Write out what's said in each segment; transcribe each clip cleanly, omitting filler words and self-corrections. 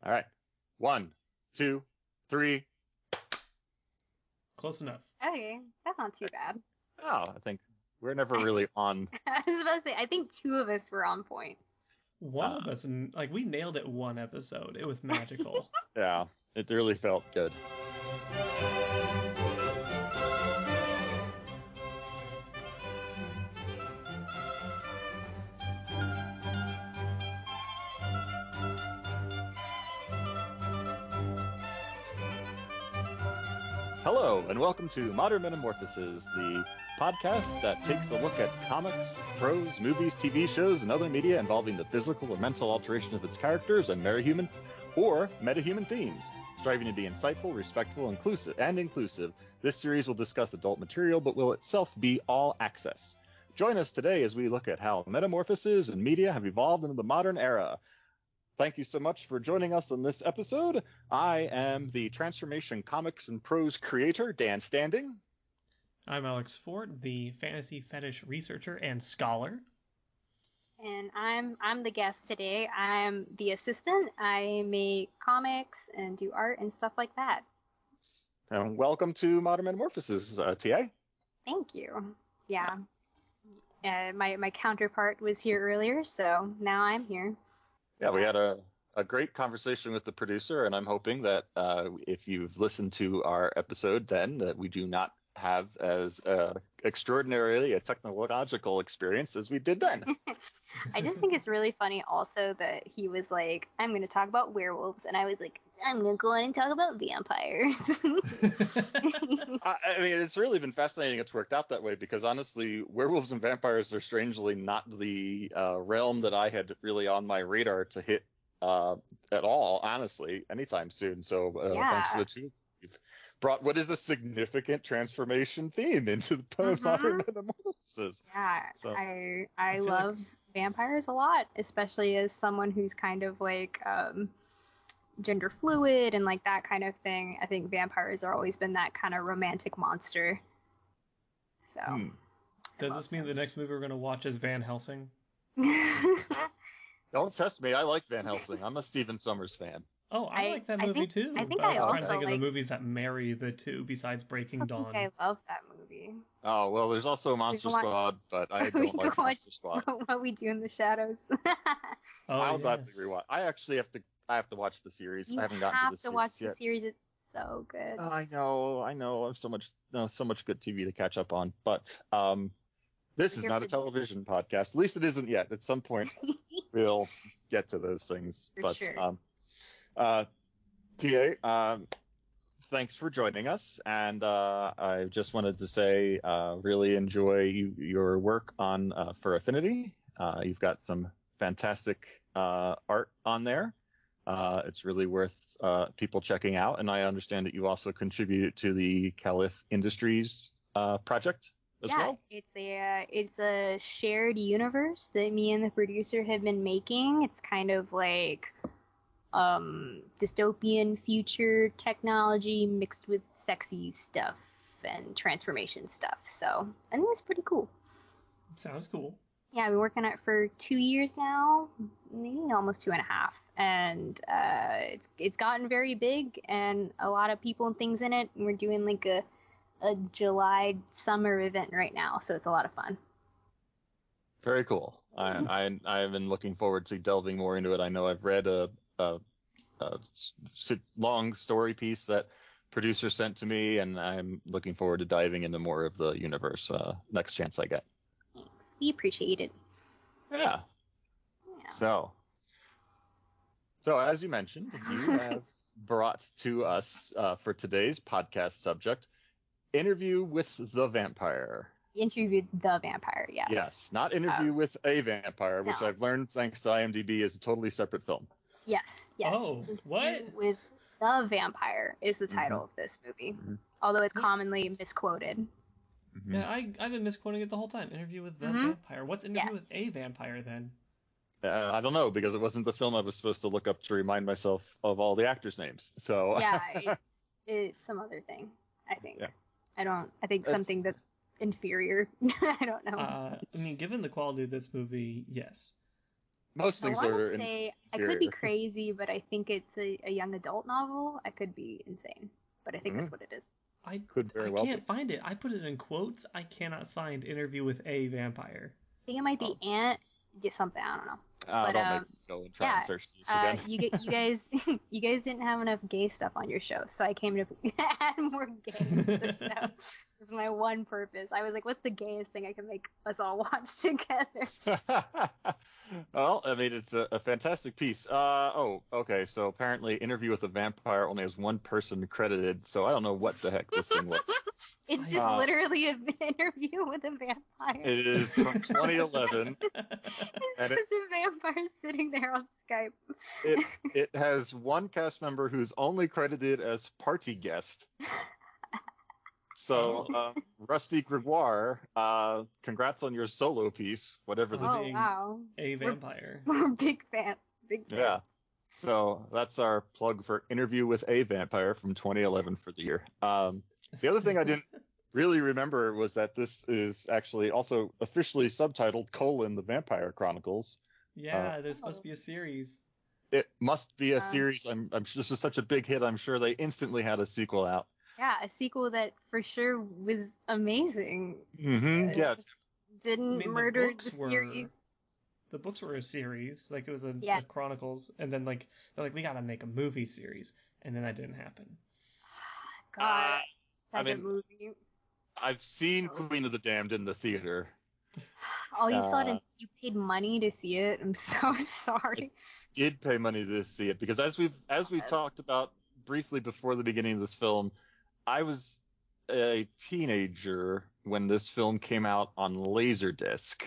All right. 1, 2, 3. Close enough. Okay, that's not too bad. Oh, I think we're never really on. I was about to say, I think two of us were on point. One of us, we nailed it one episode. It was magical. Yeah, it really felt good. Hello, and welcome to Modern Metamorphoses, the podcast that takes a look at comics, prose, movies, TV shows, and other media involving the physical or mental alteration of its characters and metahuman or metahuman themes. Striving to be insightful, respectful, inclusive, this series will discuss adult material, but will itself be all access. Join us today as we look at how metamorphoses and media have evolved into the modern era. Thank you so much for joining us on this episode. I am the Transformation Comics and Prose creator, Dan Standing. I'm Alex Ford, the fantasy fetish researcher and scholar. And I'm the guest today. I'm the assistant. I make comics and do art and stuff like that. And welcome to Modern Metamorphoses, TA. Thank you. Yeah. My counterpart was here earlier, so now I'm here. Yeah, we had a great conversation with the producer, and I'm hoping that if you've listened to our episode then, that we do not have as extraordinarily a technological experience as we did then. I just think it's really funny also that he was like, I'm going to talk about werewolves, and I was like, I'm going to go on and talk about vampires. I mean, it's really been fascinating it's worked out that way, because honestly, werewolves and vampires are strangely not the realm that I had really on my radar to hit at all, honestly, anytime soon. So thanks to the two, we've brought what is a significant transformation theme into the modern metamorphoses. Yeah, so, I love vampires a lot, especially as someone who's kind of like gender fluid and like that kind of thing. I think vampires are always been that kind of romantic monster. So Does this mean the next movie we're going to watch is Van Helsing? Don't test me. I like Van Helsing. I'm a Stephen Sommers fan. Oh, I like that movie too. I think I was I trying to think also of the movies that marry the two besides Breaking Dawn. I love that movie. Oh, well, there's also Monster Squad, but I don't like Monster Squad. What We Do in the Shadows. I'll gladly rewatch. I actually have to watch the series. I haven't gotten to the series yet. You have to watch the series. It's so good. I know. I have so much good TV to catch up on. But this is not a television podcast. At least it isn't yet. At some point, we'll get to those things. For sure. TA, thanks for joining us. And I just wanted to say, really enjoy your work on for Affinity. You've got some fantastic art on there. It's really worth people checking out. And I understand that you also contributed to the Caliph Industries project as well. It's a shared universe that me and the producer have been making. It's kind of like dystopian future technology mixed with sexy stuff and transformation stuff. So I think it's pretty cool. Sounds cool. Yeah, I've been working on it for 2 years now, maybe almost 2.5, and it's gotten very big and a lot of people and things in it. And we're doing like a July summer event right now, so it's a lot of fun. Very cool. I've been looking forward to delving more into it. I know I've read a long story piece that producer sent to me, and I'm looking forward to diving into more of the universe next chance I get. Thanks. We appreciate it. Yeah. So as you mentioned, you have brought to us for today's podcast subject, Interview with the Vampire. Interview with the Vampire, yes. Yes, not Interview with a Vampire, which I've learned thanks to IMDb is a totally separate film. Yes. Oh, what? With the Vampire is the title of this movie, although it's commonly misquoted. Yeah, I've been misquoting it the whole time. Interview with the Vampire. What's Interview with a Vampire then? I don't know, because it wasn't the film I was supposed to look up to remind myself of all the actors' names. So yeah, it's some other thing, I think. Yeah. I think something that's inferior. I don't know. I mean, given the quality of this movie, yes. Most things are. I could be crazy, but I think it's a young adult novel. I could be insane, but I think that's what it is. I can't find it. I put it in quotes. I cannot find Interview with a Vampire. I think it might be something. I don't know. Don't make me go and try and search this again. you guys didn't have enough gay stuff on your show, so I came to add more gays to the show. This is my one purpose. I was like, what's the gayest thing I can make us all watch together? Well, I mean, it's a fantastic piece. Okay. So apparently, Interview with a Vampire only has one person credited, so I don't know what the heck this thing was. It's just literally an interview with a vampire. It is from 2011. It's just a vampire sitting there on Skype. It has one cast member who's only credited as party guest. So, Rusty Gregoire, congrats on your solo piece, whatever this is. Wow. A vampire. We're big fans. Yeah. So that's our plug for Interview with a Vampire from 2011 for the year. The other thing I didn't really remember was that this is actually also officially subtitled : The Vampire Chronicles. Yeah, there's supposed to be a series. It must be a series. I'm sure this was such a big hit. I'm sure they instantly had a sequel out. Yeah, a sequel that for sure was amazing. Mm-hmm. Yeah. Didn't murder the series. The books were a series, like it was a Chronicles, and then like they're like, we gotta make a movie series, and then that didn't happen. God, movie. I've seen Queen of the Damned in the theater. Oh, you saw it? You paid money to see it? I'm so sorry. I did pay money to see it because as we talked about briefly before the beginning of this film, I was a teenager when this film came out on Laserdisc.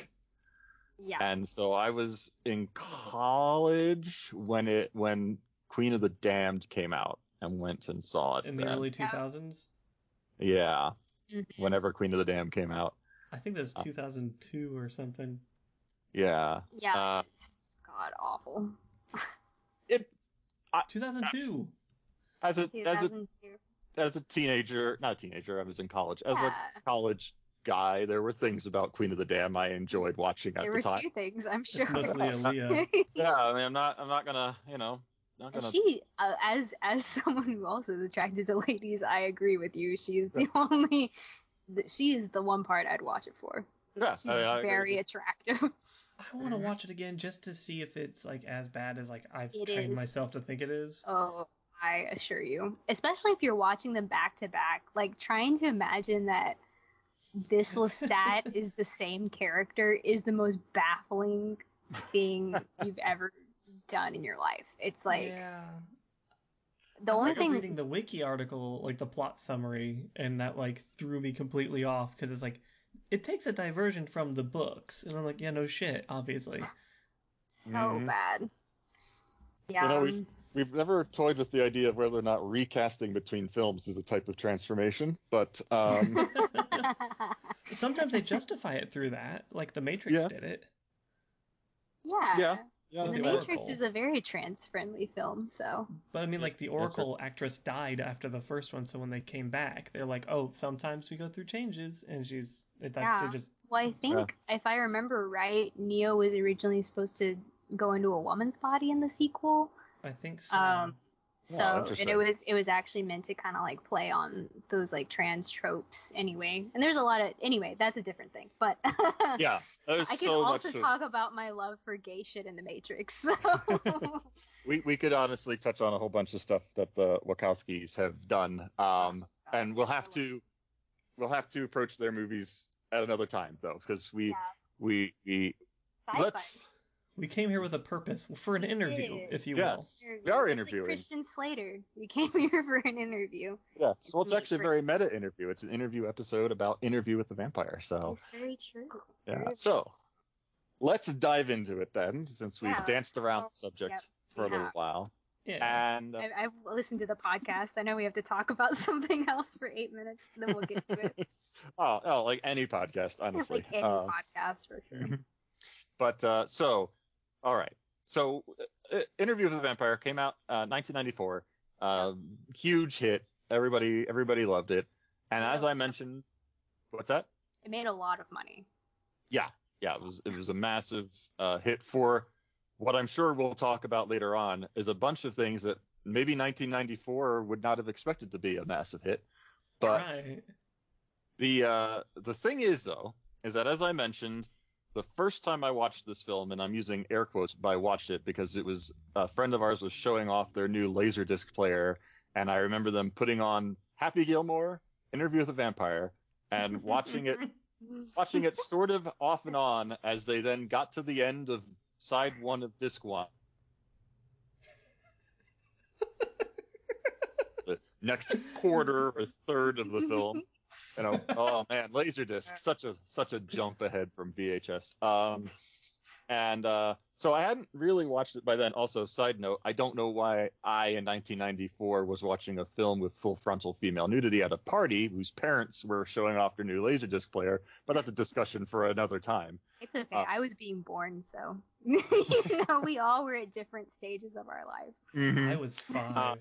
Yeah. And so I was in college when Queen of the Damned came out and went and saw it. In the early 2000s? Yeah. Mm-hmm. Whenever Queen of the Damned came out. I think that's 2002 or something. Yeah. Yeah. It's god awful. 2002. As a teenager, not a teenager, I was in college. As a college guy, there were things about Queen of the Damned I enjoyed watching at the time. There were two things, I'm sure. It's mostly Aaliyah. Yeah, I mean, I'm not gonna, not gonna. She, as someone who also is attracted to ladies, I agree with you. She is the one part I'd watch it for. Yes, she's very attractive. I want to watch it again just to see if it's like as bad as like I've trained myself to think it is. Oh, I assure you. Especially if you're watching them back to back, like trying to imagine that this Lestat is the same character is the most baffling thing you've ever done in your life. It's like the only thing. Reading the wiki article, like the plot summary, and that like threw me completely off because it's like it takes a diversion from the books, and I'm like, yeah, no shit, obviously. So bad. Yeah. We've never toyed with the idea of whether or not recasting between films is a type of transformation, but sometimes they justify it through that, like The Matrix did it. Yeah. The Matrix is a very trans-friendly film, so. But I mean, like the Oracle actress died after the first one, so when they came back, they're like, oh, sometimes we go through changes, and they're just. Well, I think if I remember right, Neo was originally supposed to go into a woman's body in the sequel. I think so. And it was actually meant to kind of like play on those like trans tropes anyway. And there's a lot of that's a different thing. But yeah, I can also talk about my love for gay shit in the Matrix. So. we could honestly touch on a whole bunch of stuff that the Wachowskis have done. And we'll have to approach their movies at another time though, because we We came here with a purpose for an interview, if you will. Yes, we are interviewing. Like Christian Slater. We came here for an interview. Yes, well, it's actually a very meta interview. It's an interview episode about Interview with the Vampire. So. It's very true. Yeah. So, let's dive into it then, since we've danced around the subject for a little while. Yeah. And I've listened to the podcast. I know we have to talk about something else for 8 minutes, then we'll get to it. oh, like any podcast, honestly. Like any podcast for sure. But all right. So, Interview with the Vampire came out 1994. Huge hit. Everybody loved it. And as I mentioned, what's that? It made a lot of money. Yeah. It was a massive hit for what I'm sure we'll talk about later on is a bunch of things that maybe 1994 would not have expected to be a massive hit. But Right. the thing is, though, is that, as I mentioned, the first time I watched this film, and I'm using air quotes by watched it because it was a friend of ours was showing off their new Laserdisc player, and I remember them putting on Happy Gilmore, Interview with a Vampire, and watching it sort of off and on as they then got to the end of side one of disc one. The next quarter or third of the film. You know, oh man, Laserdisc, such a jump ahead from VHS. So I hadn't really watched it by then. Also, side note, I don't know why I, in 1994, was watching a film with full frontal female nudity at a party whose parents were showing off their new Laserdisc player, but that's a discussion for another time. It's okay. I was being born, so we all were at different stages of our life. Mm-hmm. I was 5.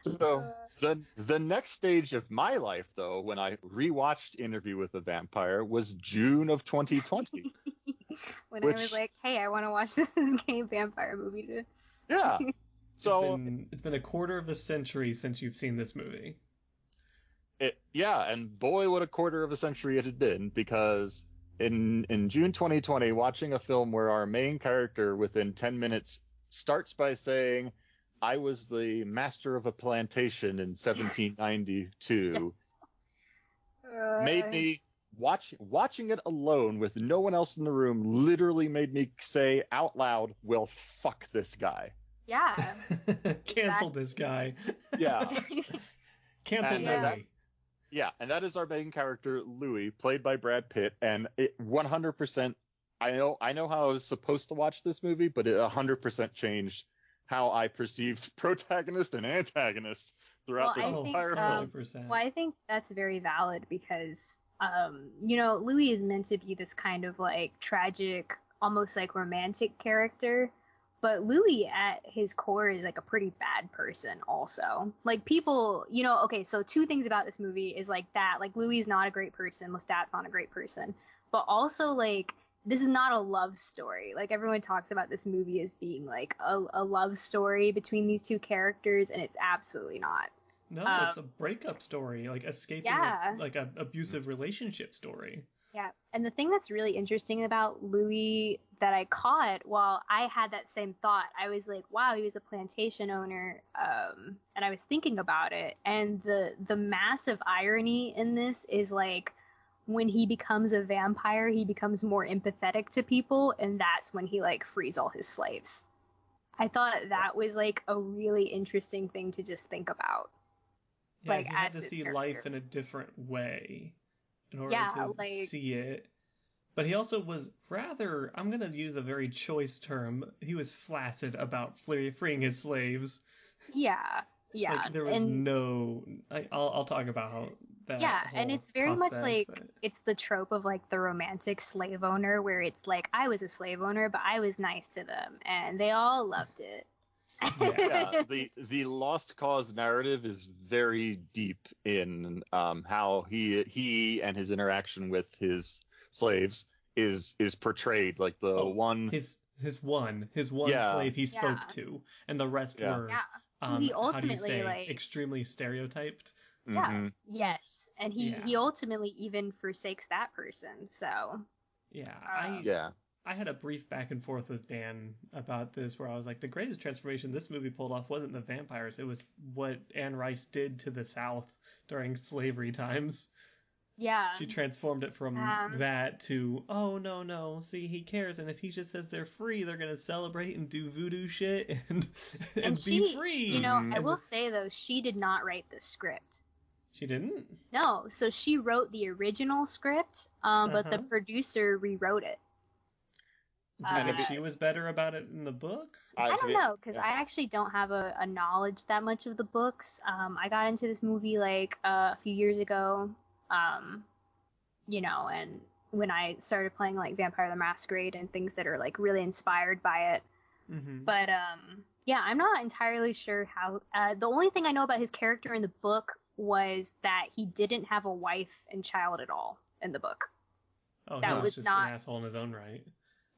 So the next stage of my life, though, when I rewatched Interview with a Vampire, was June of 2020. When I was like, hey, I want to watch this gay vampire movie today. Yeah. So it's been a quarter of a century since you've seen this movie. And boy, what a quarter of a century it has been, because in June 2020, watching a film where our main character within 10 minutes starts by saying, I was the master of a plantation in 1792, made me watching it alone with no one else in the room literally made me say out loud, well, fuck this guy. Yeah. Cancel this guy. Yeah. Cancel Louis. Yeah, and that is our main character, Louis, played by Brad Pitt, and it 100%, I know how I was supposed to watch this movie, but it 100% changed how I perceived protagonist and antagonist throughout this entire film. Well, I think that's very valid because, Louis is meant to be this kind of like tragic, almost like romantic character, but Louis at his core is like a pretty bad person also. Like people, okay, so two things about this movie is like that, like Louis is not a great person, Lestat's not a great person, but also like, this is not a love story. Like everyone talks about this movie as being like a love story between these two characters, and it's absolutely not. No, it's a breakup story, like escaping like an abusive relationship story. Yeah, and the thing that's really interesting about Louis that I caught while I had that same thought, I was like, wow, he was a plantation owner, and I was thinking about it, and the massive irony in this is like, when he becomes a vampire, he becomes more empathetic to people, and that's when he like frees all his slaves. I thought that was like a really interesting thing to just think about. Yeah, like, he had to see life in a different way in order to see it. But he also was rather, I'm going to use a very choice term, he was flaccid about freeing his slaves. Yeah. Yeah. Like, there was I'll talk about that. Yeah, and it's very much like, it's the trope of like the romantic slave owner where it's like, I was a slave owner, but I was nice to them, and they all loved it. Yeah, the Lost Cause narrative is very deep in how he and his interaction with his slaves is portrayed, like his one slave he spoke to, and the rest were he ultimately extremely stereotyped. Yeah. Mm-hmm. Yes, and he ultimately even forsakes that person. So. Yeah. I had a brief back and forth with Dan about this where I was like, the greatest transformation this movie pulled off wasn't the vampires, it was what Anne Rice did to the South during slavery times. Yeah. She transformed it from that to, oh, no, see, he cares, and if he just says they're free, they're going to celebrate and do voodoo shit and be free. I will say, though, she did not write the script. She didn't? No, so she wrote the original script, but the producer rewrote it. Do you think she was better about it in the book? I don't know, because I actually don't have a knowledge that much of the books. I got into this movie like a few years ago, and when I started playing like Vampire the Masquerade and things that are like really inspired by it. Mm-hmm. But I'm not entirely sure how. The only thing I know about his character in the book was that he didn't have a wife and child at all in the book. Oh, that was just an asshole in his own right.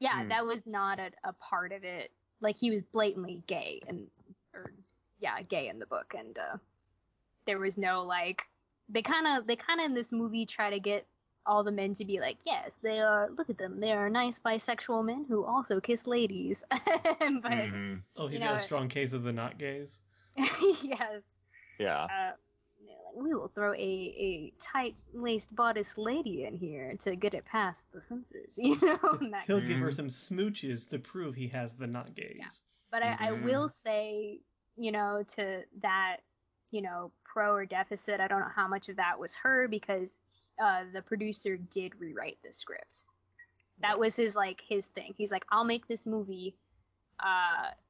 Yeah, that was not a part of it. Like, he was blatantly gay gay in the book, and there was no, like, they kind of in this movie try to get all the men to be like, yes, they are, look at them, they are nice bisexual men who also kiss ladies. But oh, he's got a strong case of the not gays. Yes. Yeah. Like, we will throw a tight-laced bodice lady in here to get it past the censors, you know. He'll give her some smooches to prove he has the not gays. Yeah. But I will say, you know, to that, you know, pro or deficit, I don't know how much of that was her, because the producer did rewrite the script. That was his thing. He's like, I'll make this movie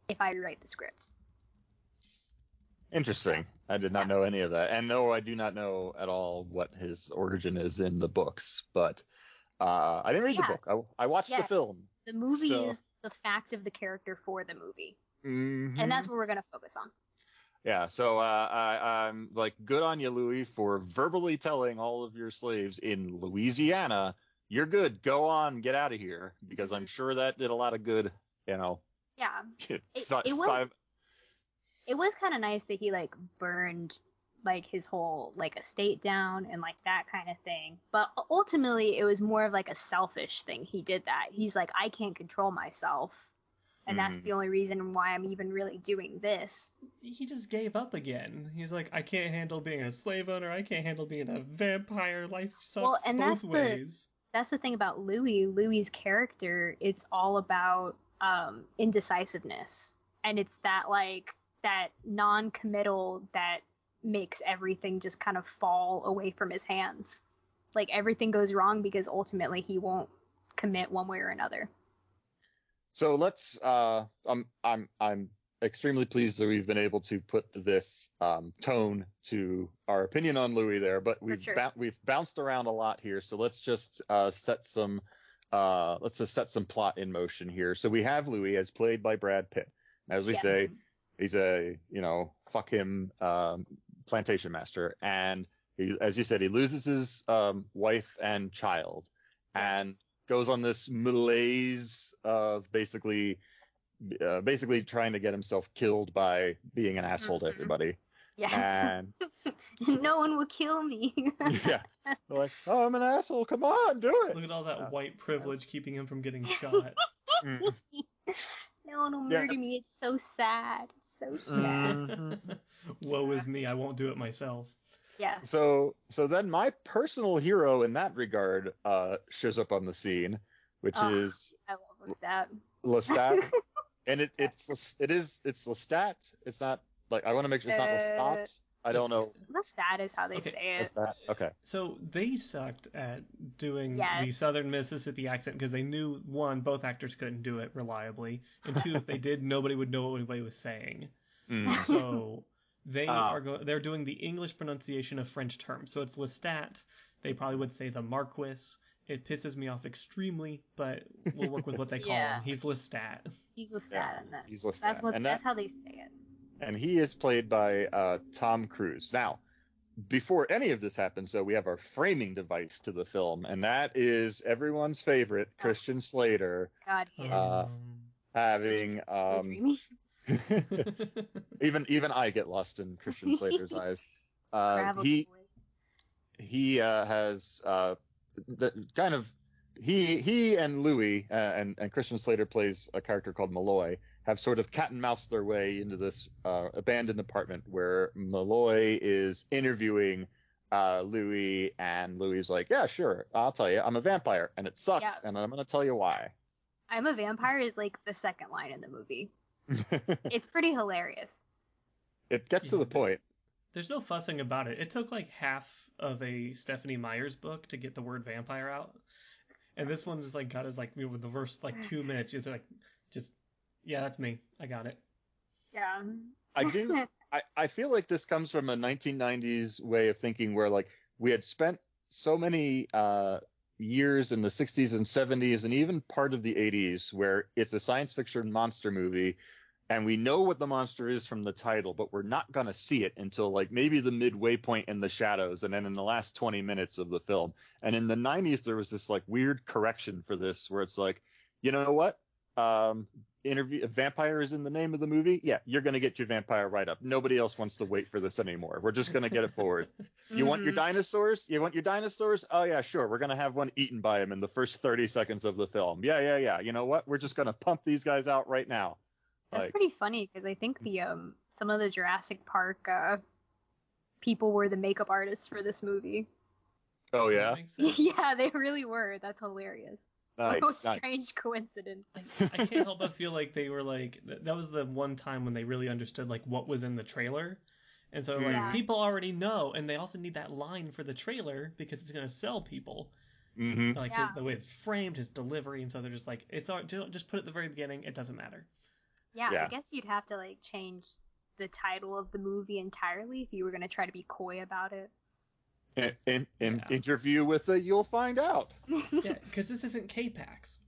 if I rewrite the script. Interesting. I did not know any of that. And no, I do not know at all what his origin is in the books. But I didn't read the book. I watched the film. The movie is the fact of the character for the movie. Mm-hmm. And that's what we're going to focus on. Yeah, so I'm like, good on you, Louis, for verbally telling all of your slaves in Louisiana, you're good, go on, get out of here, because I'm sure that did a lot of good, you know. Yeah. It was kind of nice that he, like, burned, like, his whole, like, estate down and, like, that kind of thing. But ultimately, it was more of, like, a selfish thing. He did that. He's like, I can't control myself. And that's the only reason why I'm even really doing this. He just gave up again. He's like, I can't handle being a slave owner. I can't handle being a vampire. Life sucks both ways. That's the thing about Louis. Louis's character, it's all about indecisiveness. And it's that, like, that non-committal that makes everything just kind of fall away from his hands. Like, everything goes wrong because ultimately he won't commit one way or another. So let's. I'm extremely pleased that we've been able to put this tone to our opinion on Louis there, but we've bounced around a lot here. So let's just set some plot in motion here. So we have Louis as played by Brad Pitt. As we say, he's a fuck him plantation master, and he, as you said, he loses his wife and child, and goes on this malaise of basically trying to get himself killed by being an asshole to everybody. Yes. And no one will kill me. Yeah. They're like, oh, I'm an asshole. Come on, do it. Look at all that white privilege keeping him from getting shot. No one will murder me. It's so sad. So sad. Woe is me. I won't do it myself. Yeah. So then my personal hero in that regard shows up on the scene, which is I love that. Lestat. And it's Lestat. It's not like, I want to make sure it's not Lestat. I don't know. Lestat is how they say it. Lestat. Okay. So they sucked at doing the Southern Mississippi accent because they knew, one, both actors couldn't do it reliably, and two, if they did, nobody would know what anybody was saying. So they're doing the English pronunciation of French terms. So it's Lestat. They probably would say the Marquis. It pisses me off extremely, but we'll work with what they call him. He's Lestat. He's Lestat in this. He's Lestat. That's how they say it. And he is played by Tom Cruise. Now, before any of this happens, though, we have our framing device to the film, and that is everyone's favorite, Christian Slater. God, he is. Having even I get lost in Christian Slater's eyes. He has he and Louis and Christian Slater plays a character called Malloy, have sort of cat and mouse their way into this abandoned apartment where Malloy is interviewing Louis, and Louis is like, yeah, sure, I'll tell you, I'm a vampire and it sucks, and I'm going to tell you why. I'm a vampire is like the second line in the movie. It's pretty hilarious. It gets to the point. There's no fussing about it. It took like half of a Stephanie Meyer's book to get the word vampire out. And this one just like got us like with the first like 2 minutes. It's like, just, yeah, that's me. I got it. Yeah. I do. I feel like this comes from a 1990s way of thinking where like we had spent so many years in the 60s and 70s and even part of the 80s where it's a science fiction monster movie and we know what the monster is from the title, but we're not going to see it until like maybe the midway point in the shadows and then in the last 20 minutes of the film. And in the 90s, there was this like weird correction for this where it's like, you know what? Vampire is in the name of the movie. Yeah, you're going to get your vampire right up. Nobody else wants to wait for this anymore. We're just going to get it forward. You want your dinosaurs? Oh, yeah, sure. We're going to have one eaten by him in the first 30 seconds of the film. Yeah. You know what? We're just going to pump these guys out right now. That's pretty funny because I think some of the Jurassic Park people were the makeup artists for this movie. Oh, yeah? Yeah, they really were. That's hilarious. Nice. What a strange coincidence. I can't help but feel like they were like, that was the one time when they really understood like what was in the trailer. And so like people already know, and they also need that line for the trailer because it's going to sell people. Like the way it's framed, his delivery, and so they're just like, just put it at the very beginning, it doesn't matter. Yeah, I guess you'd have to like change the title of the movie entirely if you were going to try to be coy about it. Interview with You'll Find Out. Yeah, because this isn't K-Pax.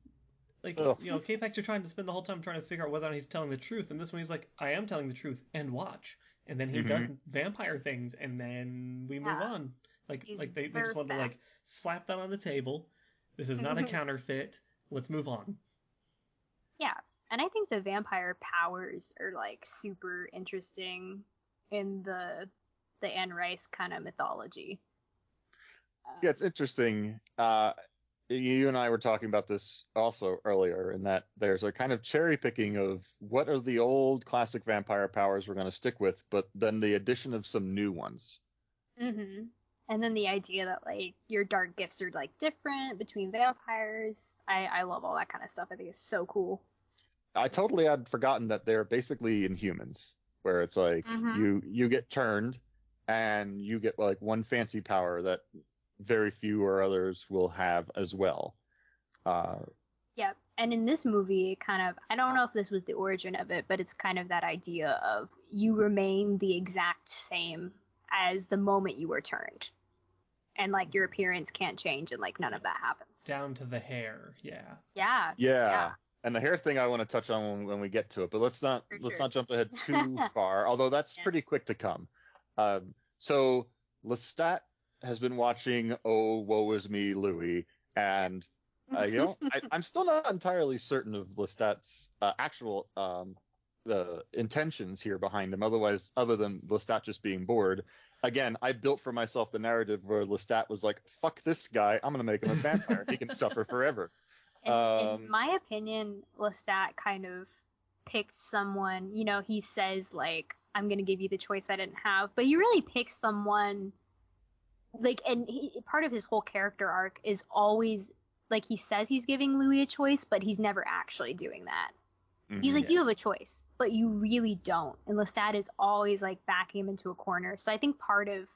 Like, K-Pax are trying to spend the whole time trying to figure out whether or not he's telling the truth, and this one he's like, I am telling the truth, and watch. And then he does vampire things, and then we move on. Like they just want to like slap that on the table. This is not a counterfeit. Let's move on. Yeah, and I think the vampire powers are like super interesting in the Anne Rice kind of mythology. Yeah, it's interesting. You and I were talking about this also earlier, in that there's a kind of cherry picking of what are the old classic vampire powers we're going to stick with, but then the addition of some new ones. And then the idea that like your dark gifts are like different between vampires. I love all that kind of stuff. I think it's so cool. I totally had forgotten that they're basically Inhumans, where it's like you get turned and you get like one fancy power that very few or others will have as well. Yeah, and in this movie, it kind of, I don't know if this was the origin of it, but it's kind of that idea of you remain the exact same as the moment you were turned. And like your appearance can't change and like none of that happens. Down to the hair, Yeah. And the hair thing I want to touch on when we get to it, but let's not jump ahead too far, although that's pretty quick to come. So Lestat has been watching Oh, Woe Is Me, Louie, and I'm still not entirely certain of Lestat's actual intentions here behind him, other than Lestat just being bored. Again, I built for myself the narrative where Lestat was like, fuck this guy, I'm going to make him a vampire. He can suffer forever. In my opinion, Lestat kind of picked someone, he says, like, I'm going to give you the choice I didn't have, but he really picked someone, like, and part of his whole character arc is always, like, he says he's giving Louis a choice, but he's never actually doing that. He's like, you have a choice, but you really don't. And Lestat is always, like, backing him into a corner. So I think part of,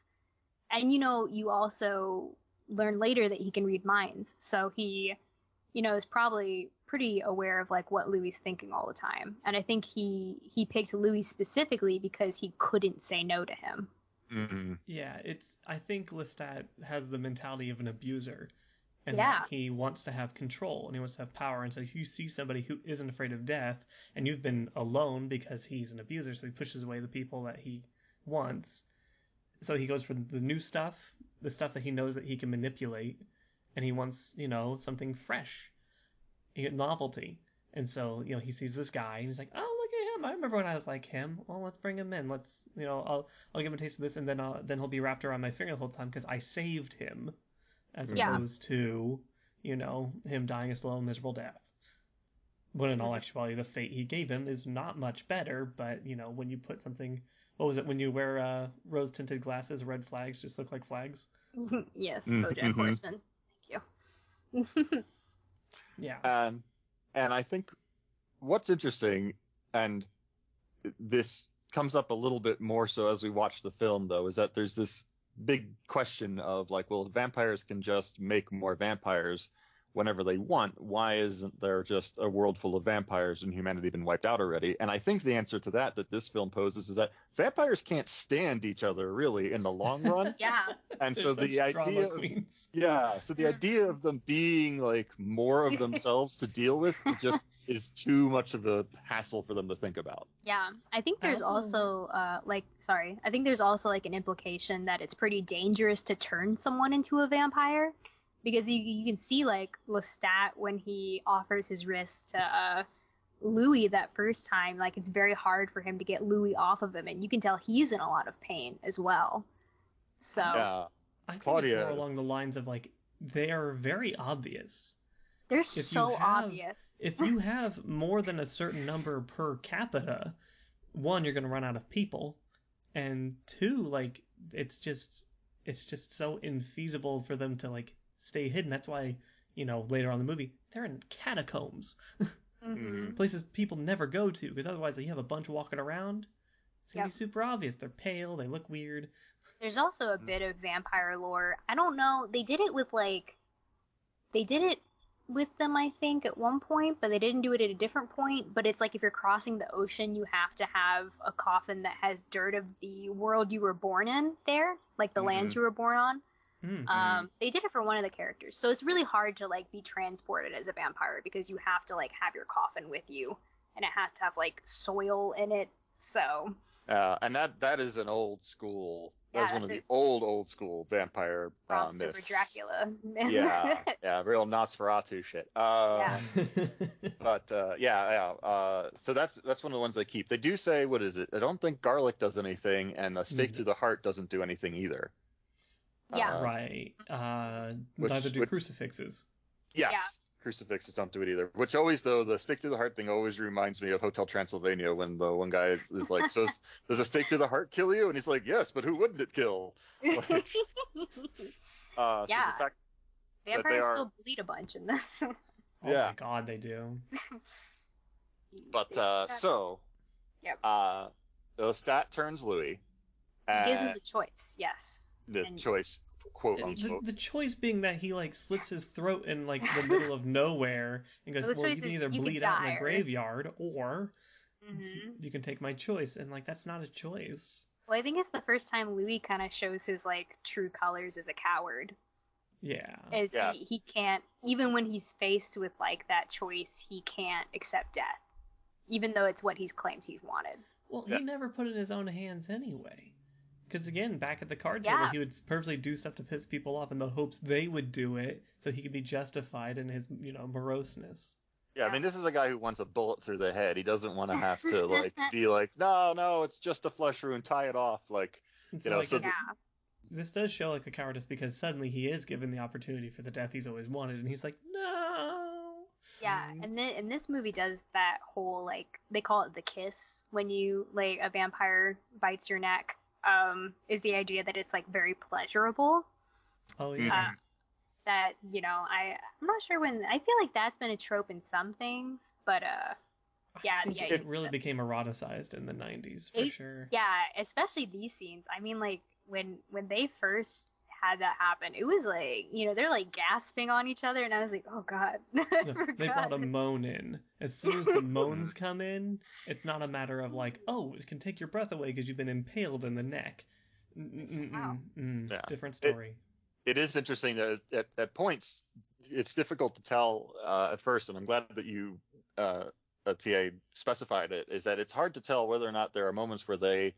and, you also learn later that he can read minds. So he, is probably pretty aware of, like, what Louis is thinking all the time. And I think he picked Louis specifically because he couldn't say no to him. Yeah, I think Lestat has the mentality of an abuser. And he wants to have control and he wants to have power. And so if you see somebody who isn't afraid of death and you've been alone because he's an abuser, so he pushes away the people that he wants. So he goes for the new stuff, the stuff that he knows that he can manipulate. And he wants, something fresh, novelty. And so, he sees this guy and he's like, oh, look at him. I remember when I was like him. Well, let's bring him in. Let's, I'll give him a taste of this. And then he'll be wrapped around my finger the whole time because I saved him. As opposed to, him dying a slow, miserable death. When in all actuality, the fate he gave him is not much better, but, when you put something... What was it? When you wear rose-tinted glasses, red flags just look like flags? Yes, BoJack Horseman. Thank you. Yeah. And I think what's interesting, and this comes up a little bit more so as we watch the film, though, is that there's this big question of like, well, vampires can just make more vampires whenever they want. Why isn't there just a world full of vampires and humanity been wiped out already? And I think the answer to that this film poses is that vampires can't stand each other really in the long run. And so the idea of them being like more of themselves to deal with just is too much of a hassle for them to think about. Yeah, I think there's also an implication that it's pretty dangerous to turn someone into a vampire because you can see like Lestat when he offers his wrist to Louis that first time, like it's very hard for him to get Louis off of him, and you can tell he's in a lot of pain as well. So yeah, I think it's more along the lines of like they are very obvious. They're so obvious. If you have more than a certain number per capita, one, you're going to run out of people, and two, like it's just so infeasible for them to like stay hidden. That's why, you know, later on in the movie, they're in catacombs. Mm-hmm. Places people never go to, because otherwise like, you have a bunch walking around. It's going to be super obvious. They're pale, they look weird. There's also a bit of vampire lore. I don't know, they did it with them, I think, at one point, but they didn't do it at a different point. But it's like if you're crossing the ocean, you have to have a coffin that has dirt of the world you were born in there, like the land you were born on. Mm-hmm. They did it for one of the characters, so it's really hard to like be transported as a vampire because you have to like have your coffin with you, and it has to have like soil in it. So. And that is an old school. That's one of the old school vampire myths. For Dracula. yeah, real Nosferatu shit. But so that's one of the ones they keep. They do say, what is it? I don't think garlic does anything, and a stake through the heart doesn't do anything either. Yeah. Right. Neither do crucifixes. Yes. Yeah. Crucifixes don't do it either. Which always, though, the stake through the heart thing always reminds me of Hotel Transylvania, when the one guy is like, so does a stake through the heart kill you? And he's like, yes, but who wouldn't it kill? Like, yeah. So the fact vampires still bleed a bunch in this. Oh my god, they do. But Lestat turns Louis. He gives him the choice, yes. Choice, quote unquote. The choice being that he like slits his throat in like the middle of nowhere and goes, well, you can either bleed out in a graveyard or you can take my choice, and like that's not a choice. Well, I think it's the first time Louis kind of shows his like true colors as a coward. Yeah. He can't, even when he's faced with like that choice, he can't accept death, even though it's what he claims he's wanted. Well, he never put it in his own hands anyway. Because again, back at the card table, he would purposely do stuff to piss people off in the hopes they would do it, so he could be justified in his, moroseness. Yeah, I mean, this is a guy who wants a bullet through the head. He doesn't want to have to like be like, no, it's just a flesh wound, tie it off, like, this does show like the cowardice, because suddenly he is given the opportunity for the death he's always wanted, and he's like, no. Yeah, and this movie does that whole like, they call it the kiss, when you like a vampire bites your neck. Is the idea that it's like very pleasurable. Oh yeah. That I'm not sure when. I feel like that's been a trope in some things, but it really became eroticized in the 90s for sure. Yeah, especially these scenes. I mean, like when they first had that happen, it was like, they're like gasping on each other, and I was like, oh god. They brought a moan in. As soon as the moans come in, it's not a matter of like, oh, it can take your breath away because you've been impaled in the neck. Different story. It is interesting that at points it's difficult to tell at first, and I'm glad that you TA specified it, is that it's hard to tell whether or not there are moments where they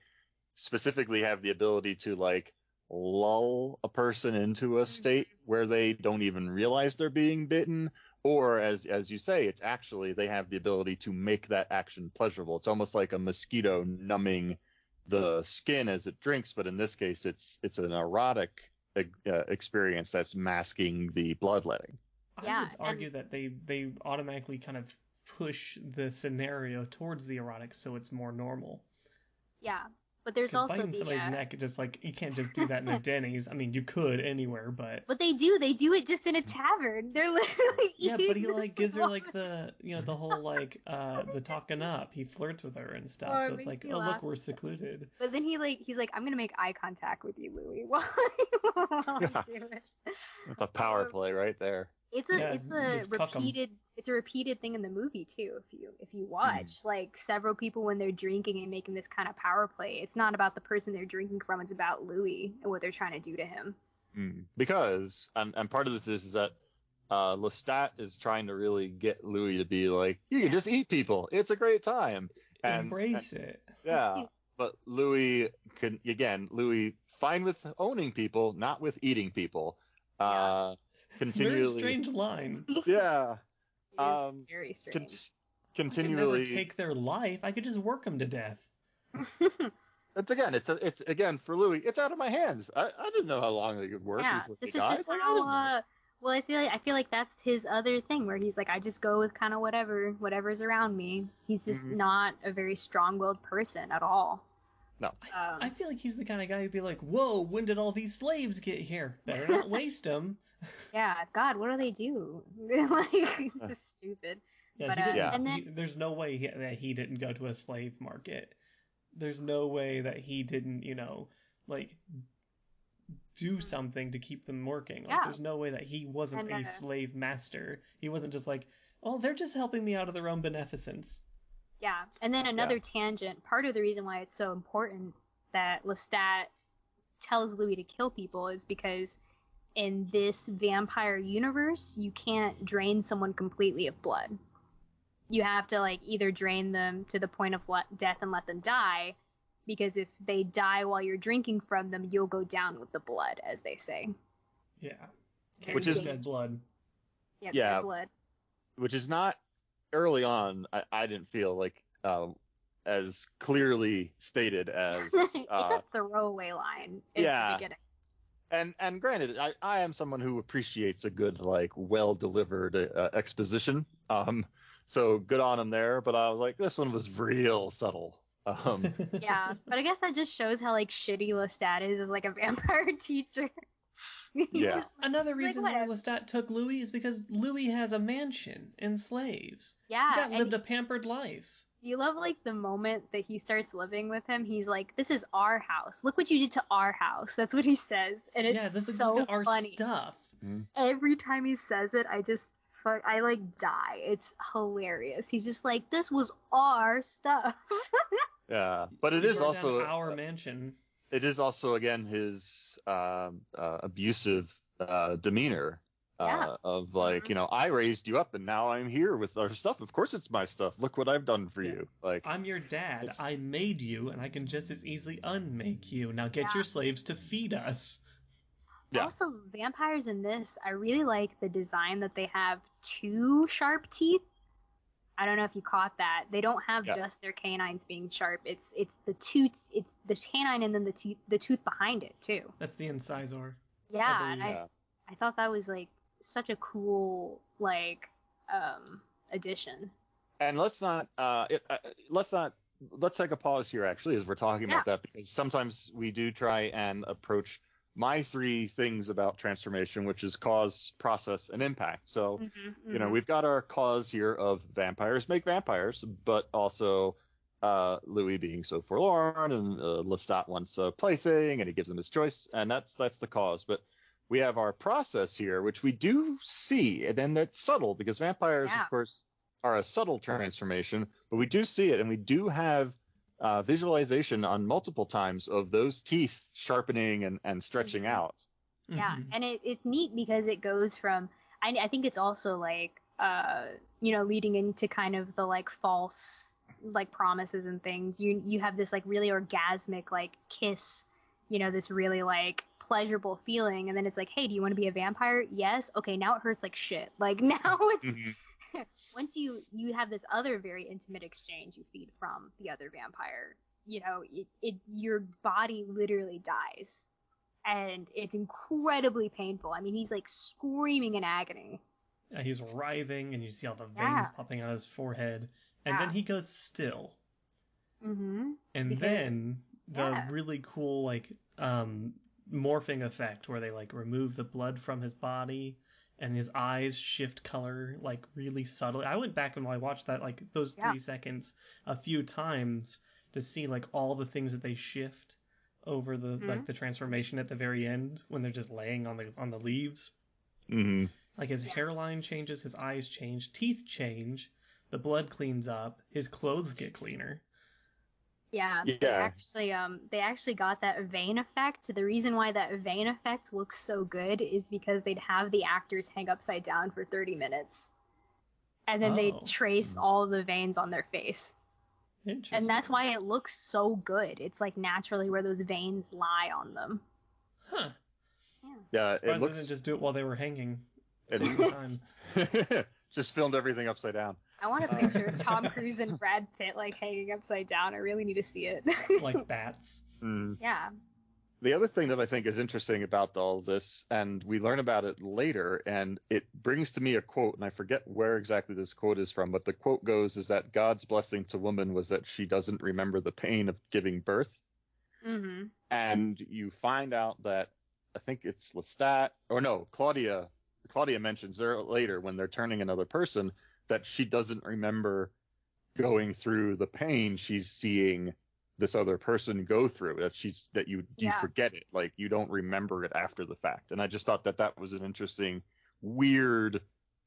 specifically have the ability to like lull a person into a state where they don't even realize they're being bitten, or as you say, it's actually they have the ability to make that action pleasurable. It's almost like a mosquito numbing the skin as it drinks, but in this case it's an erotic experience that's masking the bloodletting. I would argue that they automatically kind of push the scenario towards the erotic, so it's more normal. Yeah. But there's also biting somebody's neck, just like, you can't just do that in a Denny's. I mean, you could anywhere, but they do it just in a tavern. They're literally but he like gives her like the the whole like the talking up. He flirts with her and stuff, so it's like, oh look, we're secluded. But then he's like, I'm gonna make eye contact with you, Louis, while I do it. That's a power play right there. It's a repeated thing in the movie too. If you watch, like several people when they're drinking and making this kind of power play, it's not about the person they're drinking from, it's about Louis and what they're trying to do to him. Because and part of this is that Lestat is trying to really get Louis to be like, you can just eat people, it's a great time, and embrace it. Yeah, but Louis fine with owning people, not with eating people. continually. Very strange line. Yeah. Very strange. Continually. I could never take their life. I could just work them to death. It's again for Louis. It's out of my hands. I didn't know how long they could work before they died. Just how. Well, I feel like that's his other thing where he's like, I just go with kind of whatever's around me. He's just not a very strong-willed person at all. No. I feel like he's the kind of guy who'd be like, whoa, when did all these slaves get here? Better not waste them. Yeah, God, what do they do? Like, it's just stupid. Yeah, and then there's no way that he didn't go to a slave market. There's no way that he didn't, do something to keep them working. There's no way that he wasn't a slave master. He wasn't just like, oh, they're just helping me out of their own beneficence. Yeah, and then another tangent. Part of the reason why it's so important that Lestat tells Louis to kill people is because in this vampire universe, you can't drain someone completely of blood. You have to either drain them to the point of death and let them die, because if they die while you're drinking from them, you'll go down with the blood, as they say. Yeah. Which is dead blood. Yep, dead blood. Which is not early on. I didn't feel like as clearly stated as it's a throwaway line in the beginning. And granted, I am someone who appreciates a good well delivered exposition. So good on him there, but I was like, this one was real subtle. Yeah, but I guess that just shows how shitty Lestat is as a vampire teacher. Yeah. Another reason why Lestat took Louis is because Louis has a mansion and slaves. Yeah. He lived a pampered life. Do you love the moment that he starts living with him? He's like, "This is our house. Look what you did to our house." That's what he says, and it's this so is our funny. Stuff. Every time he says it, I die. It's hilarious. He's just like, "This was our stuff." Yeah, but it is also our mansion. It is also again his abusive demeanor of I raised you up and now I'm here with our stuff. Of course it's my stuff. Look what I've done for you. I'm your dad. I made you and I can just as easily unmake you. Now get your slaves to feed us. Yeah. Also, vampires in this, I really like the design that they have 2 sharp teeth. I don't know if you caught that. They don't have just their canines being sharp. It's the tooth, it's the canine and then the tooth behind it too. That's the incisor. Yeah, and I thought that was such a cool addition. And let's take a pause here actually as we're talking about that, because sometimes we do try and approach my 3 things about transformation, which is cause, process, and impact. So, we've got our cause here of vampires make vampires, but also Louis being so forlorn, and Lestat wants a plaything, and he gives him his choice, and that's the cause. But we have our process here, which we do see, and then that's subtle, because vampires, of course, are a subtle transformation, but we do see it, and we do have visualization on multiple times of those teeth sharpening and stretching out. Yeah, and it's neat because it goes from, I think it's also leading into kind of the false promises and things. You have this really orgasmic kiss, this really pleasurable feeling, and then it's hey, do you want to be a vampire? Yes. Okay, now it hurts like shit. Now it's once you have this other very intimate exchange you feed from the other vampire, your body literally dies, and it's incredibly painful. I mean, he's screaming in agony. Yeah, he's writhing, and you see all the veins popping out his forehead, and then he goes still. And then the really cool morphing effect where they remove the blood from his body. And his eyes shift color really subtly. I went back and I watched that those 3 seconds a few times to see all the things that they shift over the the transformation at the very end when they're just laying on the leaves. His hairline changes, his eyes change, teeth change, the blood cleans up, his clothes get cleaner. Yeah. They actually got that vein effect. The reason why that vein effect looks so good is because they'd have the actors hang upside down for 30 minutes. And then they'd trace all the veins on their face. And that's why it looks so good. It's naturally where those veins lie on them. Huh. Yeah, it looks... They didn't just do it while they were hanging. And just filmed everything upside down. I want a picture of Tom Cruise and Brad Pitt like hanging upside down. I really need to see it. Like bats. Yeah. The other thing that I think is interesting about all this, and we learn about it later, and it brings to me a quote, and I forget where exactly this quote is from, but the quote goes is that God's blessing to woman was that she doesn't remember the pain of giving birth. Mm-hmm. And you find out that, I think it's Lestat, or no, Claudia mentions there later when they're turning another person that she doesn't remember going through the pain she's seeing this other person go through, that you forget it, like you don't remember it after the fact. And I just thought that was an interesting, weird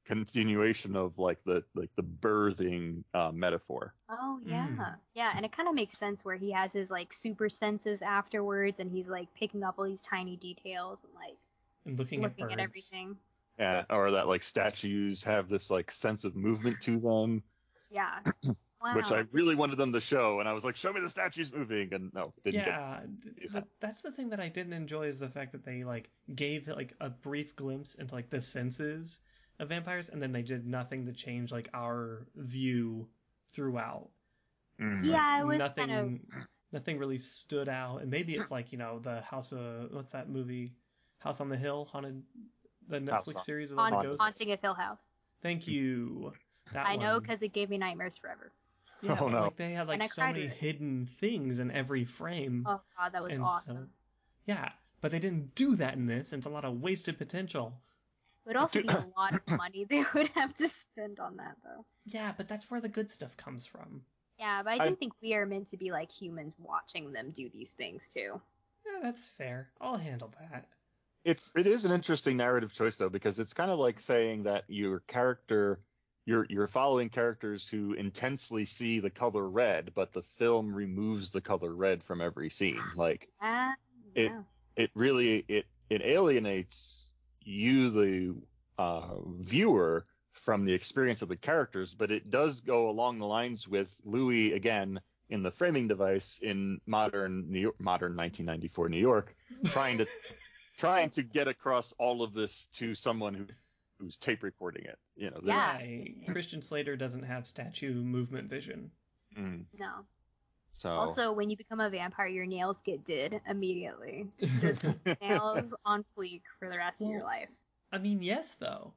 continuation of like the birthing metaphor. Oh yeah. Yeah, and it kind of makes sense where he has his like super senses afterwards, and he's like picking up all these tiny details and like looking at everything. Yeah, or that like statues have this like sense of movement to them. Yeah. Wow. Which I really wanted them to show, and I was like, show me the statues moving, and no, didn't get. That's the thing that I didn't enjoy, is the fact that they like gave like a brief glimpse into like the senses of vampires, and then they did nothing to change like our view throughout. Yeah, it was nothing really stood out, and maybe it's like, you know, the House of, what's that movie, House on the Hill, the Netflix series of ghosts. Haunting of Hill House. Thank you. I know, because it gave me nightmares forever. Yeah, oh, no. Like they had like so many hidden things in every frame. Oh god, that was awesome. So, yeah, but they didn't do that in this, and it's a lot of wasted potential. It would also be a lot of money they would have to spend on that, though. Yeah, but that's where the good stuff comes from. Yeah, but I do think we are meant to be like humans watching them do these things too. Yeah, that's fair. I'll handle that. It is an interesting narrative choice though, because it's kind of like saying that your character, you're following characters who intensely see the color red, but the film removes the color red from every scene. Like it really alienates you, the viewer, from the experience of the characters, but it does go along the lines with Louis again in the framing device in modern 1994 New York, trying to get across all of this to someone who's tape recording it. You know, Christian Slater doesn't have statue movement vision. No. So also, when you become a vampire, your nails get did immediately. Just nails on fleek for the rest of your life. I mean, yes, though.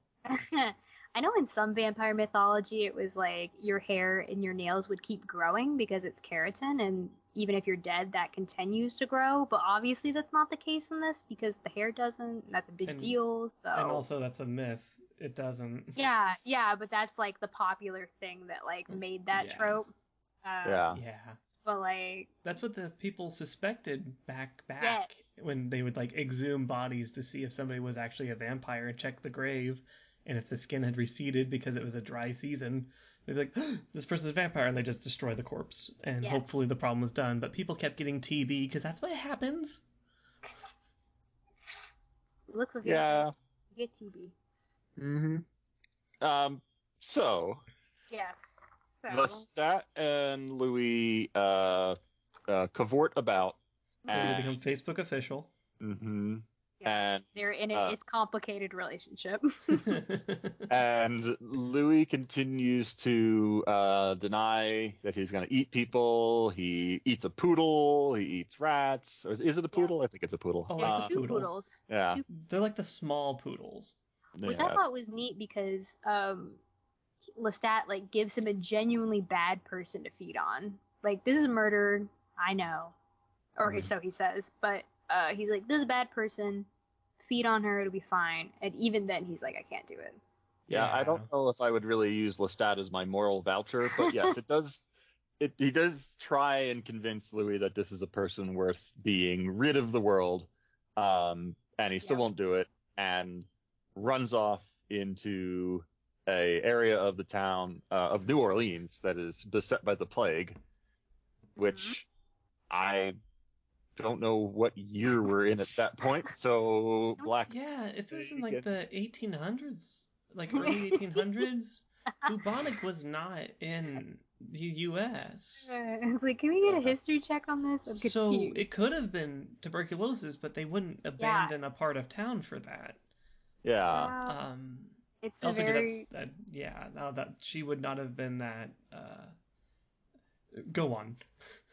I know in some vampire mythology it was like your hair and your nails would keep growing because it's keratin, and even if you're dead, that continues to grow. But obviously that's not the case in this, because the hair doesn't. That's a big deal. So. And also that's a myth. It doesn't. Yeah, but that's like the popular thing that like made that trope. Yeah. But like. That's what the people suspected back when they would like exhume bodies to see if somebody was actually a vampire and check the grave. And if the skin had receded because it was a dry season, they'd be like, this person's a vampire, and they just destroy the corpse. And hopefully the problem was done. But people kept getting TB because that's what happens. Look for you get TB. Mm-hmm. So. Yes. So. Lestat and Louis cavort about. And they become Facebook official. Mm-hmm. Yeah, and they're in it's complicated relationship. And Louis continues to deny that he's going to eat people. He eats a poodle. He eats rats. Or is it a poodle? I think it's a poodle. Oh, it's two poodles. Yeah. They're like the small poodles. Which I thought was neat because Lestat like gives him a genuinely bad person to feed on. Like, this is murder, I know. Or so he says, but he's like, this is a bad person, feed on her, it'll be fine. And even then, he's like, I can't do it. Yeah, I don't know if I would really use Lestat as my moral voucher, but yes, it does. He does try and convince Louis that this is a person worth being rid of the world, and he still won't do it, and runs off into a area of the town of New Orleans that is beset by the plague, which I don't know what year we're in at that point. So it was in like the 1800s, like early 1800s. Bubonic was not in the U.S. Like, can we get a history check on this? So it could have been tuberculosis, but they wouldn't abandon a part of town for that. Yeah. It's also, that she would not have been that. Go on.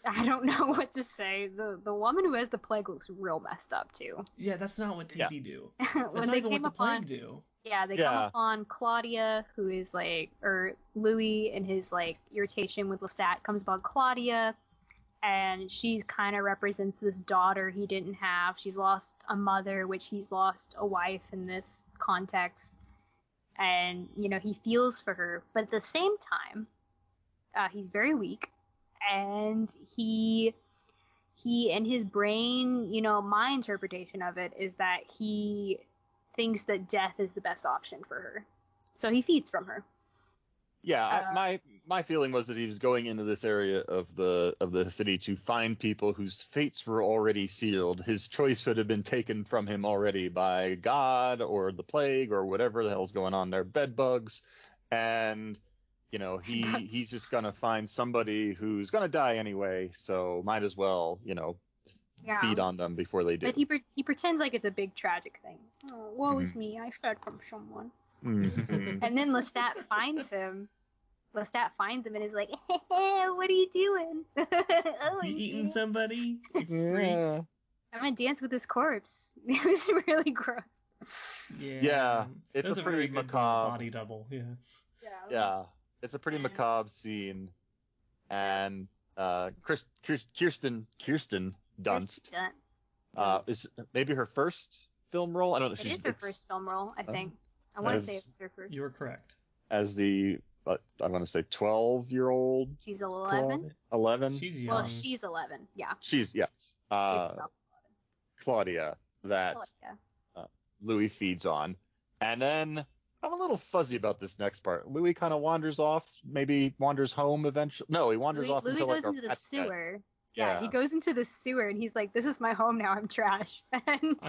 I don't know what to say. The woman who has the plague looks real messed up too. Yeah, that's not what TP do. When That's not even what the plague do. Yeah, they come upon Claudia, who is like, or Louis in his like irritation with Lestat comes upon Claudia, and she's kind of represents this daughter he didn't have. She's lost a mother, which he's lost a wife in this context, and he feels for her, but at the same time, he's very weak, and he in his brain, my interpretation of it is that he thinks that death is the best option for her, so he feeds from her. Yeah, my feeling was that he was going into this area of the city to find people whose fates were already sealed. His choice could have been taken from him already by God or the plague or whatever the hell's going on there, bed bugs, and he's just gonna find somebody who's gonna die anyway, so might as well feed on them before they do. But he pretends like it's a big tragic thing. Oh, woe is me, I fed from someone. Mm-hmm. And then Lestat finds him. And is like, hey, what are you doing? Oh, you eating somebody? Yeah. I'm gonna dance with his corpse. It was really gross. Yeah. It's a pretty macabre body double. Yeah. It's a pretty macabre scene, and Kirsten Dunst. Is maybe her first film role. I don't know. It is her first film role, I think. I want to say it's her first. You were correct. As the, I want to say 12-year-old. She's 11. 11. She's young. Well, she's 11. Yeah. Yes. Claudia that Louis feeds on, and then I'm a little fuzzy about this next part. Louis kind of wanders off, maybe wanders home eventually. No, he wanders off Louis until goes into the sewer. Yeah, he goes into the sewer and he's like, "This is my home now. I'm trash." And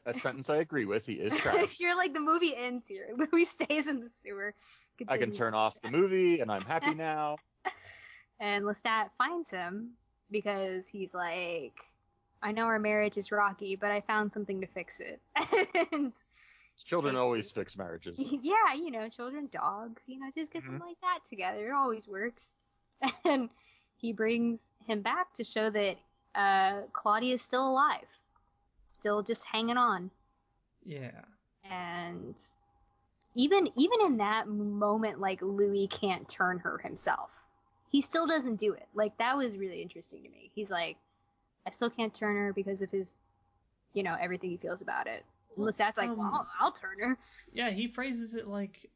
a sentence I agree with. He is trash. You're like, the movie ends here. Louis stays in the sewer. I can turn off the movie and I'm happy now. And Lestat finds him because he's like, "I know our marriage is rocky, but I found something to fix it." And children always fix marriages. Yeah, children, dogs, just get something like that together. It always works. And he brings him back to show that Claudia is still alive, still just hanging on. Yeah. And even in that moment, like, Louis can't turn her himself. He still doesn't do it. Like, that was really interesting to me. He's like, I still can't turn her because of his, everything he feels about it. Lestat's like, well, I'll turn her. Yeah, he phrases it like,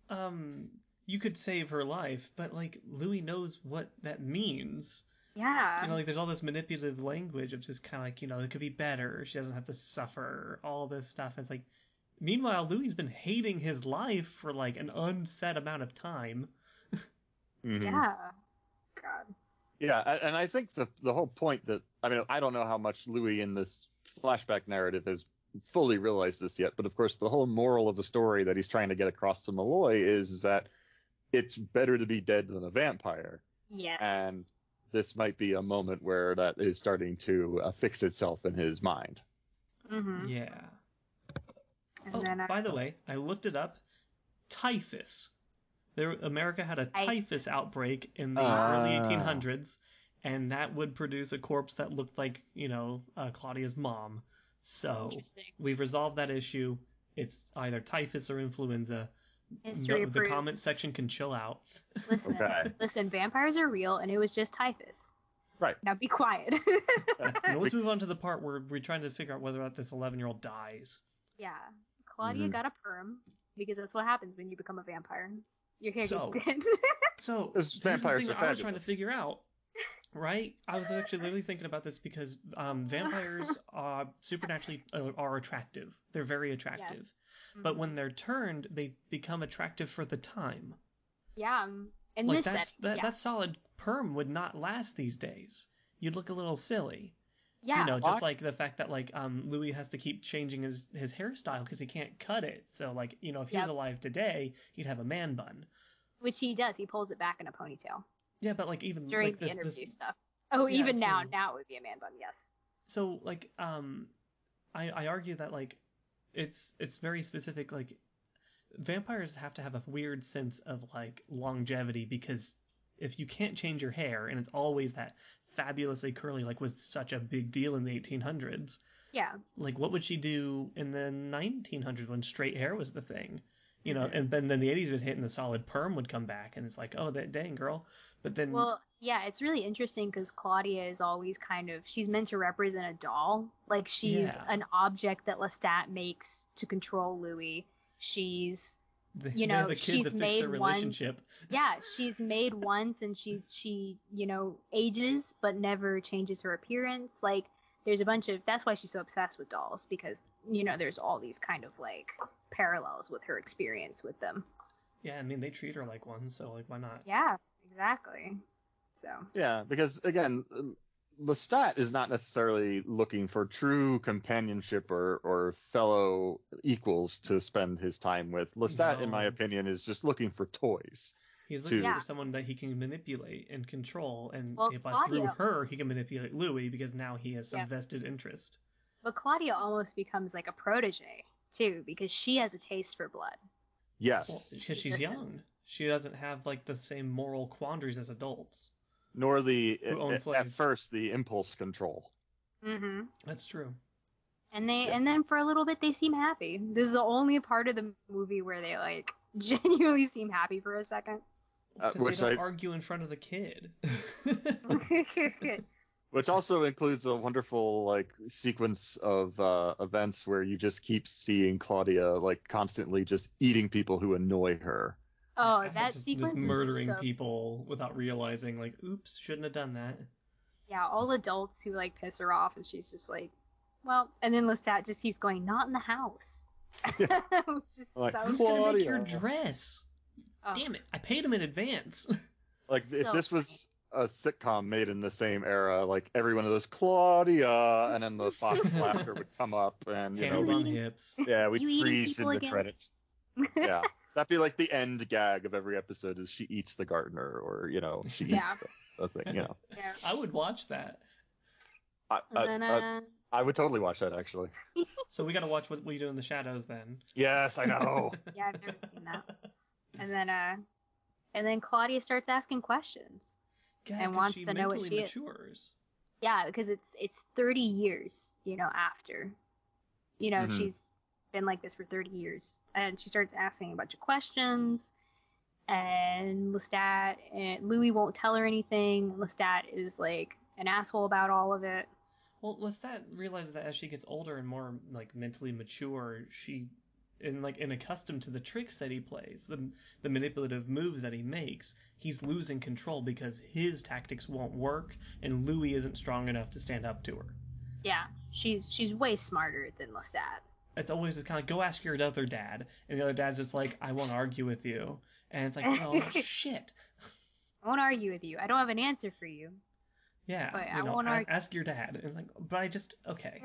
you could save her life, but like Louis knows what that means. Yeah. Like there's all this manipulative language of just kind of like, it could be better. She doesn't have to suffer, all this stuff. It's like, meanwhile, Louis's been hating his life for like an unset amount of time. Mm-hmm. Yeah. God. Yeah, and I think the whole point that, I don't know how much Louis in this flashback narrative has fully realized this yet, but of course the whole moral of the story that he's trying to get across to Malloy is that it's better to be dead than a vampire. Yes. And this might be a moment where that is starting to fix itself in his mind. Mm-hmm. Yeah. And by the way, I looked it up. Typhus. America had a typhus outbreak in the early 1800s, and that would produce a corpse that looked like, Claudia'S mom. So we've resolved that issue. It's either typhus or influenza. The comment section can chill out. Listen, vampires are real, and it was just typhus. Right. Now be quiet. Now let's move on to the part where we're trying to figure out whether or not this 11-year-old dies. Yeah. Claudia got a perm, because that's what happens when you become a vampire. Your hair gets thin. So vampires are fabulous. I was trying to figure out. Right? I was actually literally thinking about this because vampires supernaturally are attractive. They're very attractive. Yes. But when they're turned, they become attractive for the time. Yeah. And like that solid perm would not last these days. You'd look a little silly. Yeah. Just like the fact that like Louis has to keep changing his hairstyle because he can't cut it. So like, if he was alive today, he'd have a man bun. Which he does. He pulls it back in a ponytail. Yeah, but like even during like the interview stuff. Oh, yeah, even now it would be a man bun, yes. So like I argue that like it's very specific. Like, vampires have to have a weird sense of like longevity, because if you can't change your hair and it's always that fabulously curly, like was such a big deal in the 1800s. Yeah. Like, what would she do in the 1900s when straight hair was the thing? You know, and then the 80s would hit and the solid perm would come back, and it's like, oh, that dang girl. But then, well, yeah, it's really interesting because Claudia is always kind of, she's meant to represent a doll. Like, she's an object that Lestat makes to control Louis. She's, you know, she's made once. Yeah, she's made once, and she you know, ages but never changes her appearance. Like, there's a bunch of, that's why she's so obsessed with dolls, because, you know, there's all these kind of like parallels with her experience with them. Yeah, I mean, they treat her like one, so like, why not? Yeah, exactly. So. Yeah, because again, Lestat is not necessarily looking for true companionship or fellow equals to spend his time with. Lestat, in my opinion, is just looking for toys. He's looking for someone that he can manipulate and control, and through her, he can manipulate Louis, because now he has some vested interest. But Claudia almost becomes like a protege, too, because she has a taste for blood. Yes. Well, because she's young. She doesn't have like the same moral quandaries as adults. Nor at first, the impulse control. Mm-hmm. That's true. And then for a little bit, they seem happy. This is the only part of the movie where they like genuinely seem happy for a second. Because they don't argue in front of the kid. Which also includes a wonderful like sequence of events where you just keep seeing Claudia like constantly just eating people who annoy her. Oh, that sequence just murdering people without realizing, like, oops, shouldn't have done that. Yeah, all adults who like piss her off, and she's just like, well, and then Lestat just keeps going, not in the house. Yeah. Like, who's gonna make your dress? Oh. Damn it, I paid him in advance. Like, if this was a sitcom made in the same era, like every one of those Claudia, and then the Fox laughter would come up, and hands on hips. Yeah, we'd freeze in the credits. Yeah, that'd be like the end gag of every episode: is she eats the gardener, or she eats the thing. Yeah. I would watch that. I would totally watch that, actually. So we gotta watch What We Do in the Shadows then. Yes, I know. Yeah, I've never seen that. And then Claudia starts asking questions and wants to know what she matures. Is. Yeah, because it's 30 years, after. She's been like this for 30 years, and she starts asking a bunch of questions. And Lestat and Louis won't tell her anything. Lestat is like an asshole about all of it. Well, Lestat realizes that as she gets older and more like mentally mature, and accustomed to the tricks that he plays, the manipulative moves that he makes, he's losing control because his tactics won't work, and Louis isn't strong enough to stand up to her. Yeah, she's way smarter than Lestat. It's always kind of, go ask your other dad, and the other dad's just like, I won't argue with you, and it's like, oh shit. I won't argue with you. I don't have an answer for you. Yeah, but I won't ask your dad. And like, but I just, okay.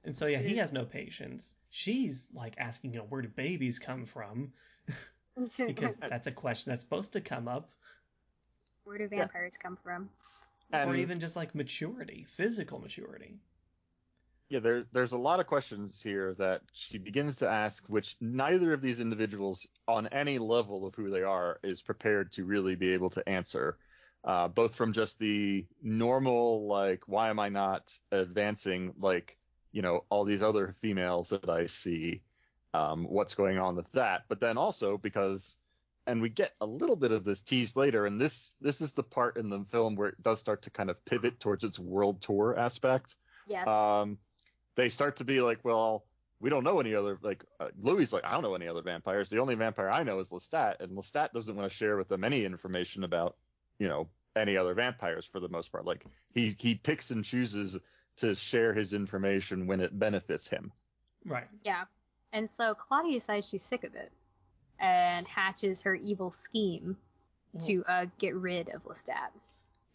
And so, yeah, he has no patience. She's like asking, where do babies come from? Because that's a question that's supposed to come up. Where do vampires come from? Or even just like maturity, physical maturity. Yeah, there's a lot of questions here that she begins to ask, which neither of these individuals on any level of who they are is prepared to really be able to answer. Both from just the normal, like, why am I not advancing, like, all these other females that I see, what's going on with that. But then also because, and we get a little bit of this teased later, and this is the part in the film where it does start to kind of pivot towards its world tour aspect. Yes. They start to be like, well, we don't know any other, like, Louis like, I don't know any other vampires. The only vampire I know is Lestat, and Lestat doesn't want to share with them any information about, any other vampires for the most part. Like, he picks and chooses to share his information when it benefits him. Right. Yeah. And so Claudia decides she's sick of it and hatches her evil scheme to get rid of Lestat.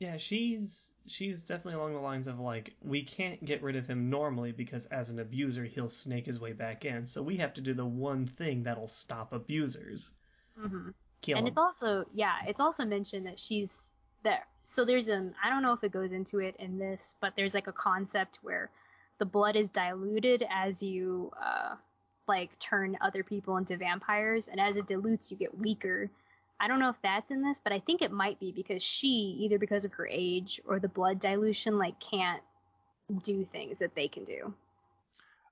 Yeah, she's definitely along the lines of, like, we can't get rid of him normally because as an abuser, he'll snake his way back in. So we have to do the one thing that'll stop abusers. Mm-hmm. Kill him. And it's also mentioned that she's there. So there's I don't know if it goes into it in this, but there's like a concept where the blood is diluted as you like turn other people into vampires, and as it dilutes, you get weaker. I don't know if that's in this, but I think it might be because she, either because of her age or the blood dilution, like can't do things that they can do.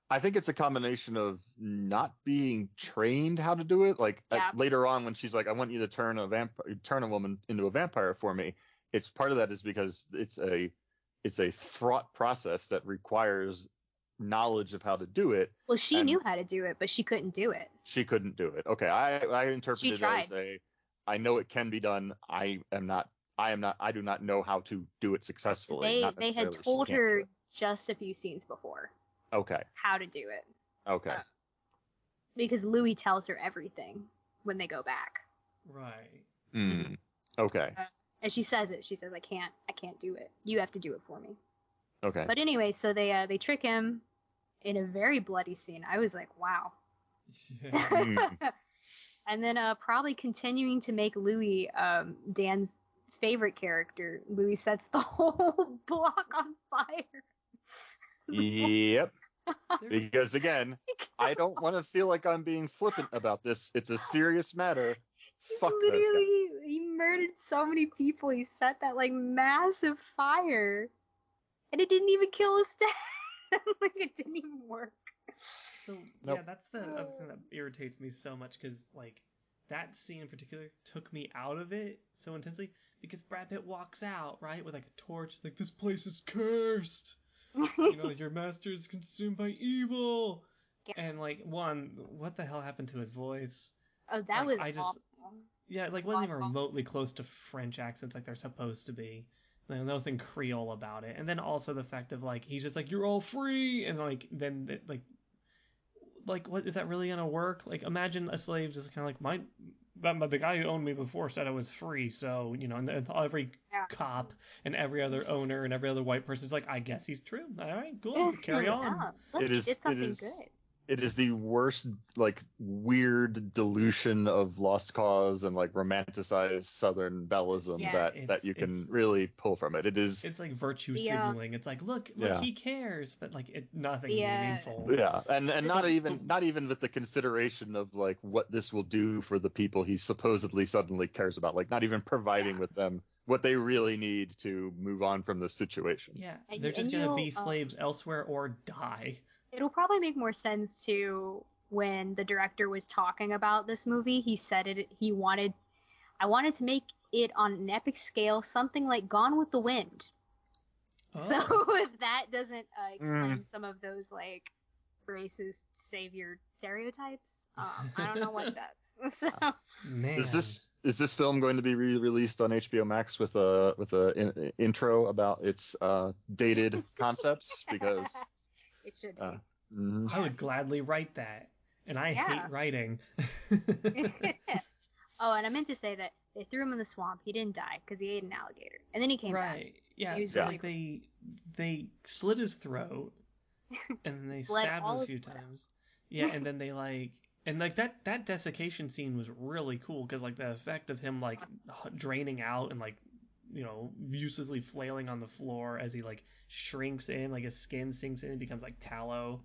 I think it's a combination of not being trained how to do it. Like later on when she's like, I want you to turn a woman into a vampire for me. It's part of that is because it's a fraught process that requires knowledge of how to do it. Well, she knew how to do it, but she couldn't do it. She couldn't do it. Okay. I interpret it as I know it can be done. I do not know how to do it successfully. They had told her just a few scenes before. Okay. How to do it. Okay. Because Louis tells her everything when they go back. Right. Okay. And she says it. She says, I can't do it. You have to do it for me. Okay. But anyway, so they trick him in a very bloody scene. I was like, wow. And then probably continuing to make Louis Dan's favorite character. Louis sets the whole block on fire. Yep. Because again, I don't want to feel like I'm being flippant about this. It's a serious matter. Fuck those guys. He murdered so many people. He set that like massive fire, and it didn't even kill his dad. Like it didn't even work. So yeah, that's the other thing that irritates me so much, because like that scene in particular took me out of it so intensely, because Brad Pitt walks out right with like a torch. It's like, this place is cursed. Your master is consumed by evil. Yeah. And like, what the hell happened to his voice? Oh, that was awful. Yeah, like wasn't even remotely close to French accents like they're supposed to be. Like, nothing Creole about it. And then also the fact of like, he's just like, you're all free, and like then like what is that really gonna work? Like, imagine a slave just kind of like, but the guy who owned me before said I was free, so and every cop and every other owner and every other white person's like, I guess he's true. All right, cool, carry on. Look, he did something good. It is the worst, like, weird dilution of Lost Cause and like romanticized Southern belleism that you can really pull from it. It's like virtue signaling. It's like, look, he cares, but like nothing meaningful. Yeah, and not even with the consideration of like what this will do for the people he supposedly suddenly cares about. Like, not even providing with them what they really need to move on from this situation. Yeah, they're just gonna be slaves elsewhere or die. It'll probably make more sense too when the director was talking about this movie. He said I wanted to make it on an epic scale, something like Gone with the Wind. Oh. So if that doesn't explain some of those like racist savior stereotypes, I don't know what does. So Man. Is this film going to be re-released on HBO Max with a intro about its dated concepts? Because it should be. Mm-hmm. I would gladly write that, and I hate writing. Oh, and I meant to say that they threw him in the swamp. He didn't die because he ate an alligator, and then he came back. Right. Yeah. Like they slit his throat, and they stabbed him a few times. Yeah, and then they that desiccation scene was really cool, because like the effect of him like draining out and like uselessly flailing on the floor as he like shrinks in, like his skin sinks in and becomes like tallow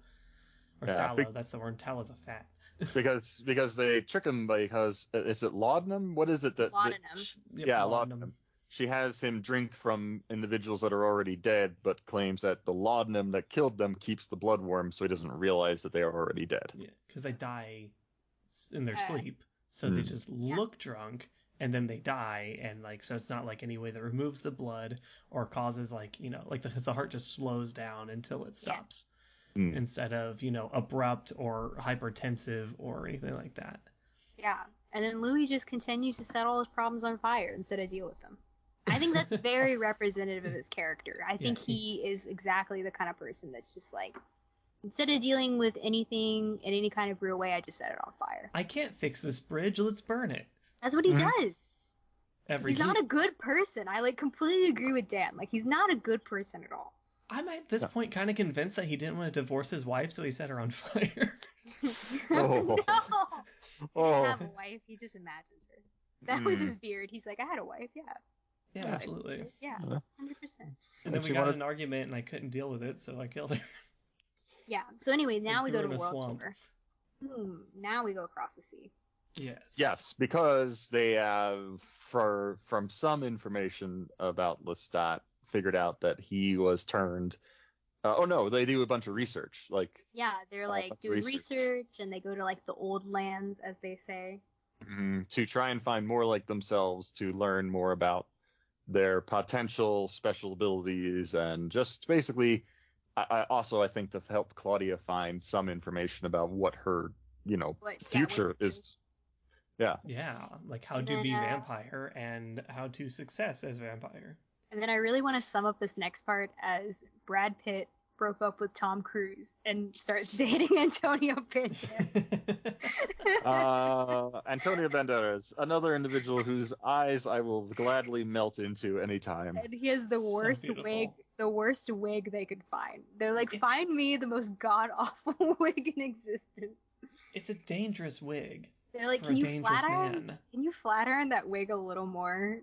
or sallow. That's the word. Tallow's a fat. because they trick him because is it laudanum? What is it that? Laudanum. She has him drink from individuals that are already dead, but claims that the laudanum that killed them keeps the blood warm, so he doesn't realize that they are already dead. Yeah, because they die in their sleep, so they just look drunk. And then they die, and like, so it's not like any way that removes the blood or causes like, like the heart just slows down until it stops, instead of, abrupt or hypertensive or anything like that. Yeah. And then Louis just continues to set all his problems on fire instead of deal with them. I think that's very representative of his character. I think he is exactly the kind of person that's just like, instead of dealing with anything in any kind of real way, I just set it on fire. I can't fix this bridge. Let's burn it. That's what he does. He's not a good person. I like completely agree with Dan. Like, he's not a good person at all. I'm at this point kind of convinced that he didn't want to divorce his wife, so he set her on fire. No. He didn't have a wife. He just imagined her. That was his beard. He's like, I had a wife. Yeah, absolutely. Yeah, 100%. And then we got in an argument, and I couldn't deal with it, so I killed her. Yeah. So anyway, now we go to World Tour. Now we go across the sea. Yes, because they have, from some information about Lestat, figured out that he was turned. They do a bunch of research. They're doing research, and they go to the old lands, as they say, to try and find more like themselves, to learn more about their potential special abilities, and just basically, I think to help Claudia find some information about what her future is. Yeah, like how to be vampire and how to success as vampire. And then I really want to sum up this next part as Brad Pitt broke up with Tom Cruise and starts dating Antonio Banderas. Antonio Banderas, another individual whose eyes I will gladly melt into anytime. And he has the worst wig they could find. They're like, find me the most god-awful wig in existence. It's a dangerous wig. They're like, can you flat iron that wig a little more?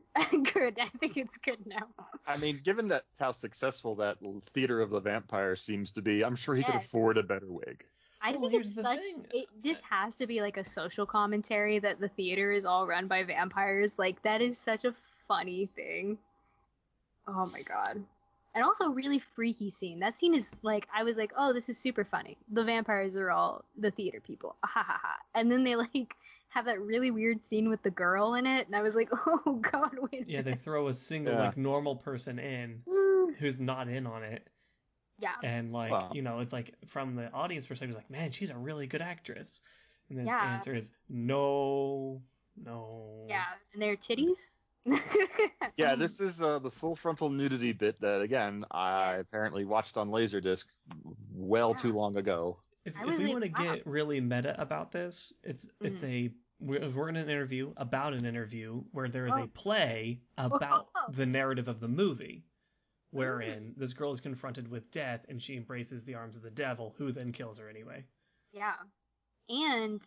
Good. I think it's good now. I mean, given how successful that Theater of the Vampire seems to be, I'm sure he could afford a better wig. I think this has to be like a social commentary that the theater is all run by vampires. Like, that is such a funny thing. Oh my god. And also a really freaky scene. That scene is like, I was like, oh, this is super funny. The vampires are all the theater people. Ha ha ha. And then they have that really weird scene with the girl in it. And I was like, oh god, wait a minute. Yeah, they throw a single normal person in who's not in on it. Yeah. And it's like from the audience perspective, it's like, man, she's a really good actress. And then the answer is no. Yeah. And their titties? Yeah, this is the full frontal nudity bit that, again, I apparently watched on Laserdisc too long ago. If we want to get really meta about this, we're in an interview about an interview where there is a play about the narrative of the movie, wherein this girl is confronted with death and she embraces the arms of the devil, who then kills her anyway. Yeah. And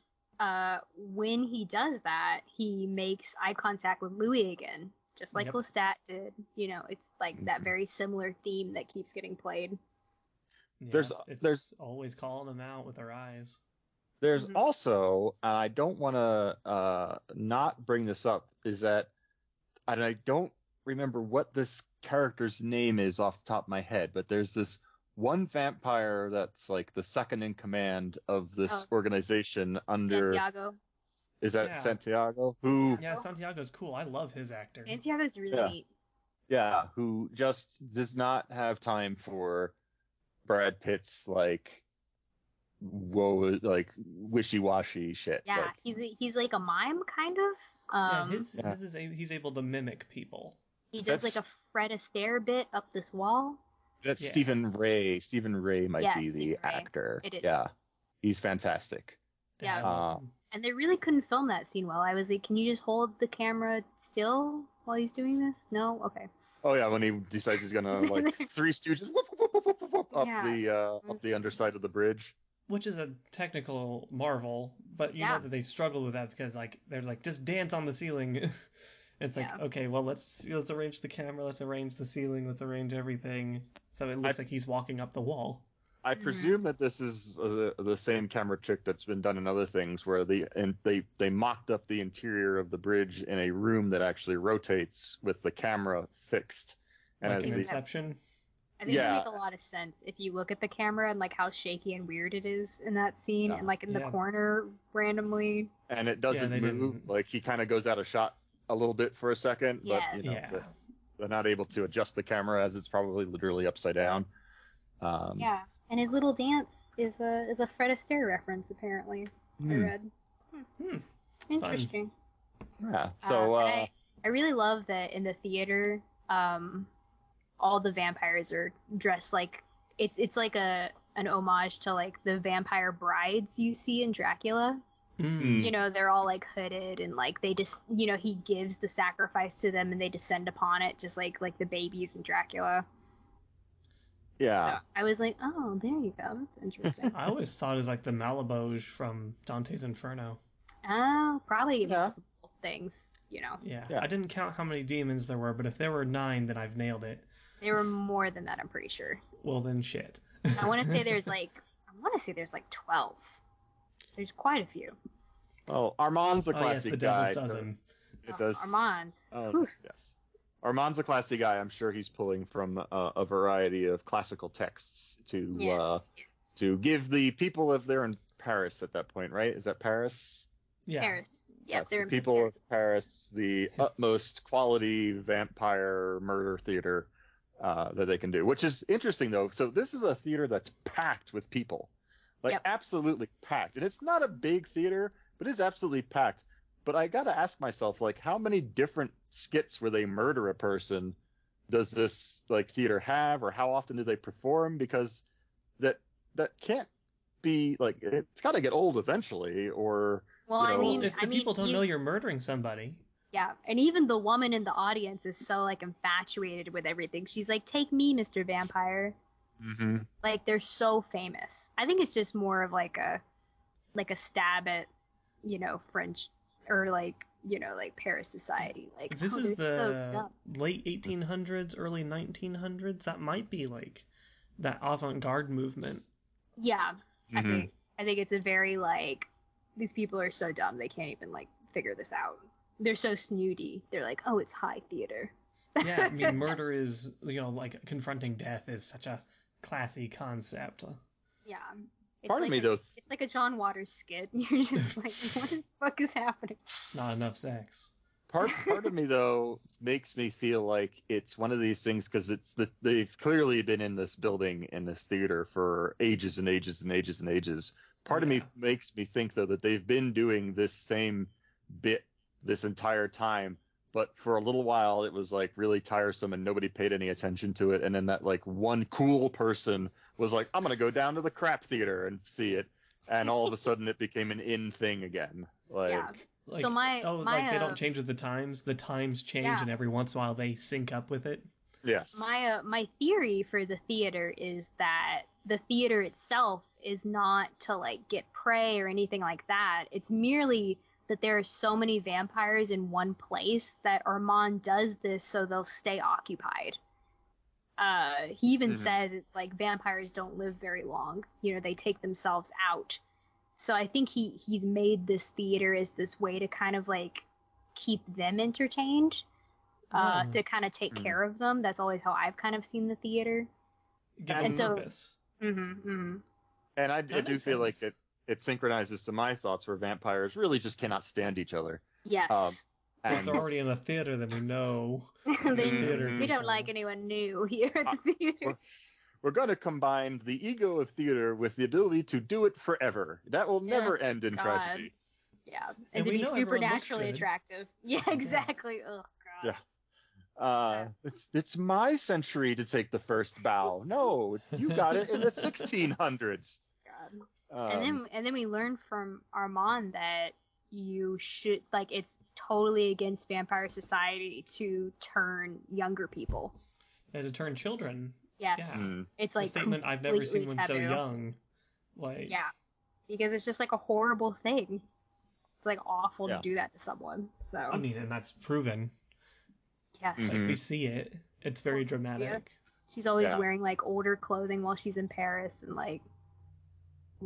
when he does that, he makes eye contact with Louis again, just like Lestat did. It's like that very similar theme that keeps getting played. Yeah, there's always calling him out with her eyes. There's also, and I don't want to not bring this up, is that, and I don't remember what this character's name is off the top of my head, but there's this one vampire that's like the second in command of this organization under Santiago. Is that Santiago? Santiago's cool. I love his actor. Santiago's really neat. Yeah, who just does not have time for Brad Pitt's wishy-washy shit. Yeah, he's like a mime kind of. He's able to mimic people. He does like a Fred Astaire bit up this wall. That's Stephen Ray. Stephen Ray might be the actor. It is. Yeah, he's fantastic. Yeah. And they really couldn't film that scene well. I was like, can you just hold the camera still while he's doing this? No? Okay. Oh yeah, when he decides he's gonna Three Stooges up the underside of the bridge. Which is a technical marvel, but you know that they struggle with that because there's just dance on the ceiling. It's okay, well let's arrange the camera, let's arrange the ceiling, let's arrange everything so it looks like he's walking up the wall. I presume that this is the same camera trick that's been done in other things, where they mocked up the interior of the bridge in a room that actually rotates with the camera fixed. And like an Inception? I think it would make a lot of sense if you look at the camera and how shaky and weird it is in that scene and in the corner randomly. And it doesn't move. He kind of goes out of shot a little bit for a second, but they're not able to adjust the camera as it's probably literally upside down. And his little dance is a Fred Astaire reference, apparently. I read. Interesting. Fun. Yeah. So I really love that in the theater, all the vampires are dressed like it's like an homage to the vampire brides you see in Dracula. They're all hooded and they just he gives the sacrifice to them and they descend upon it just like the babies in Dracula. Yeah. So I was like, oh, there you go. That's interesting. I always thought it was like the Malabouge from Dante's Inferno. Oh, probably multiple things, Yeah. I didn't count how many demons there were, but if there were 9, then I've nailed it. There were more than that, I'm pretty sure. Well, then shit. I want to say there's 12. There's quite a few. Well, Armand's a classy guy. Dozen. So it does. Armand. Yes. Armand's a classy guy. I'm sure he's pulling from a variety of classical texts to give the people if they're in Paris at that point, right? Is that Paris? Yeah. Paris. Yes, the people of Paris, the utmost quality vampire murder theater that they can do, which is interesting though. So this is a theater that's packed with people, absolutely packed, and it's not a big theater, but it's absolutely packed. But I gotta ask myself, like, how many different skits where they murder a person does this theater have, or how often do they perform? Because that can't be it's got to get old eventually, or if the people don't know you're murdering somebody. Yeah, and even the woman in the audience is so infatuated with everything. She's like, "Take me, Mr. Vampire." Mm-hmm. They're so famous. I think it's just more of a stab at French or Paris society. This is the late 1800s, early 1900s. That might be that avant-garde movement. Yeah, mm-hmm. I think it's a very these people are so dumb they can't even figure this out. They're so snooty. They're like, oh, it's high theater. Yeah, I mean, murder is confronting death is such a classy concept. Yeah. Part of me though, it's like a John Waters skit. You're just like, what the fuck is happening? Not enough sex. Part of me though makes me feel like it's one of these things because they've clearly been in this building, in this theater for ages and ages and ages and ages. Part of me makes me think though that they've been doing this same bit this entire time, but for a little while it was really tiresome and nobody paid any attention to it, and then that one cool person was like, I'm gonna go down to the crap theater and see it, and all of a sudden it became an in thing again. So they don't change with the times change, and every once in a while they sync up with it. Yes. My theory for the theater is that the theater itself is not to get prey or anything like that. It's merely that there are so many vampires in one place that Armand does this so they'll stay occupied. He even said it's vampires don't live very long. They take themselves out. So I think he's made this theater as this way to kind of keep them entertained, to kind of take care of them. That's always how I've kind of seen the theater. And so, purpose. And I do feel like it synchronizes to my thoughts where vampires really just cannot stand each other. Yes. If they're already in a theater, then we know. We don't like anyone new here at the theater. We're going to combine the ego of theater with the ability to do it forever. That will never end in tragedy. Yeah, and to be supernaturally attractive. Yeah, exactly. Oh, God. Yeah. It's my century to take the first bow. No, you got it in the 1600s. God. And then we learned from Armand that you should it's totally against vampire society to turn younger people. And to turn children. Yes. Yeah. It's a statement I've never seen one so young. Yeah. Because it's just a horrible thing. It's awful to do that to someone. So I mean, and that's proven. Yes. We see it. It's very dramatic. Yeah. She's always wearing older clothing while she's in Paris and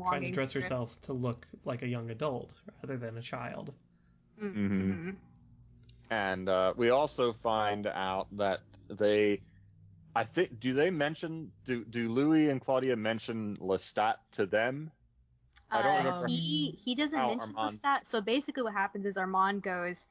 trying to dress herself to look like a young adult rather than a child. Mm-hmm. And we also find out that I think, do Louis and Claudia mention Lestat to them? I don't remember. He doesn't mention Lestat. So basically what happens is Armand goes,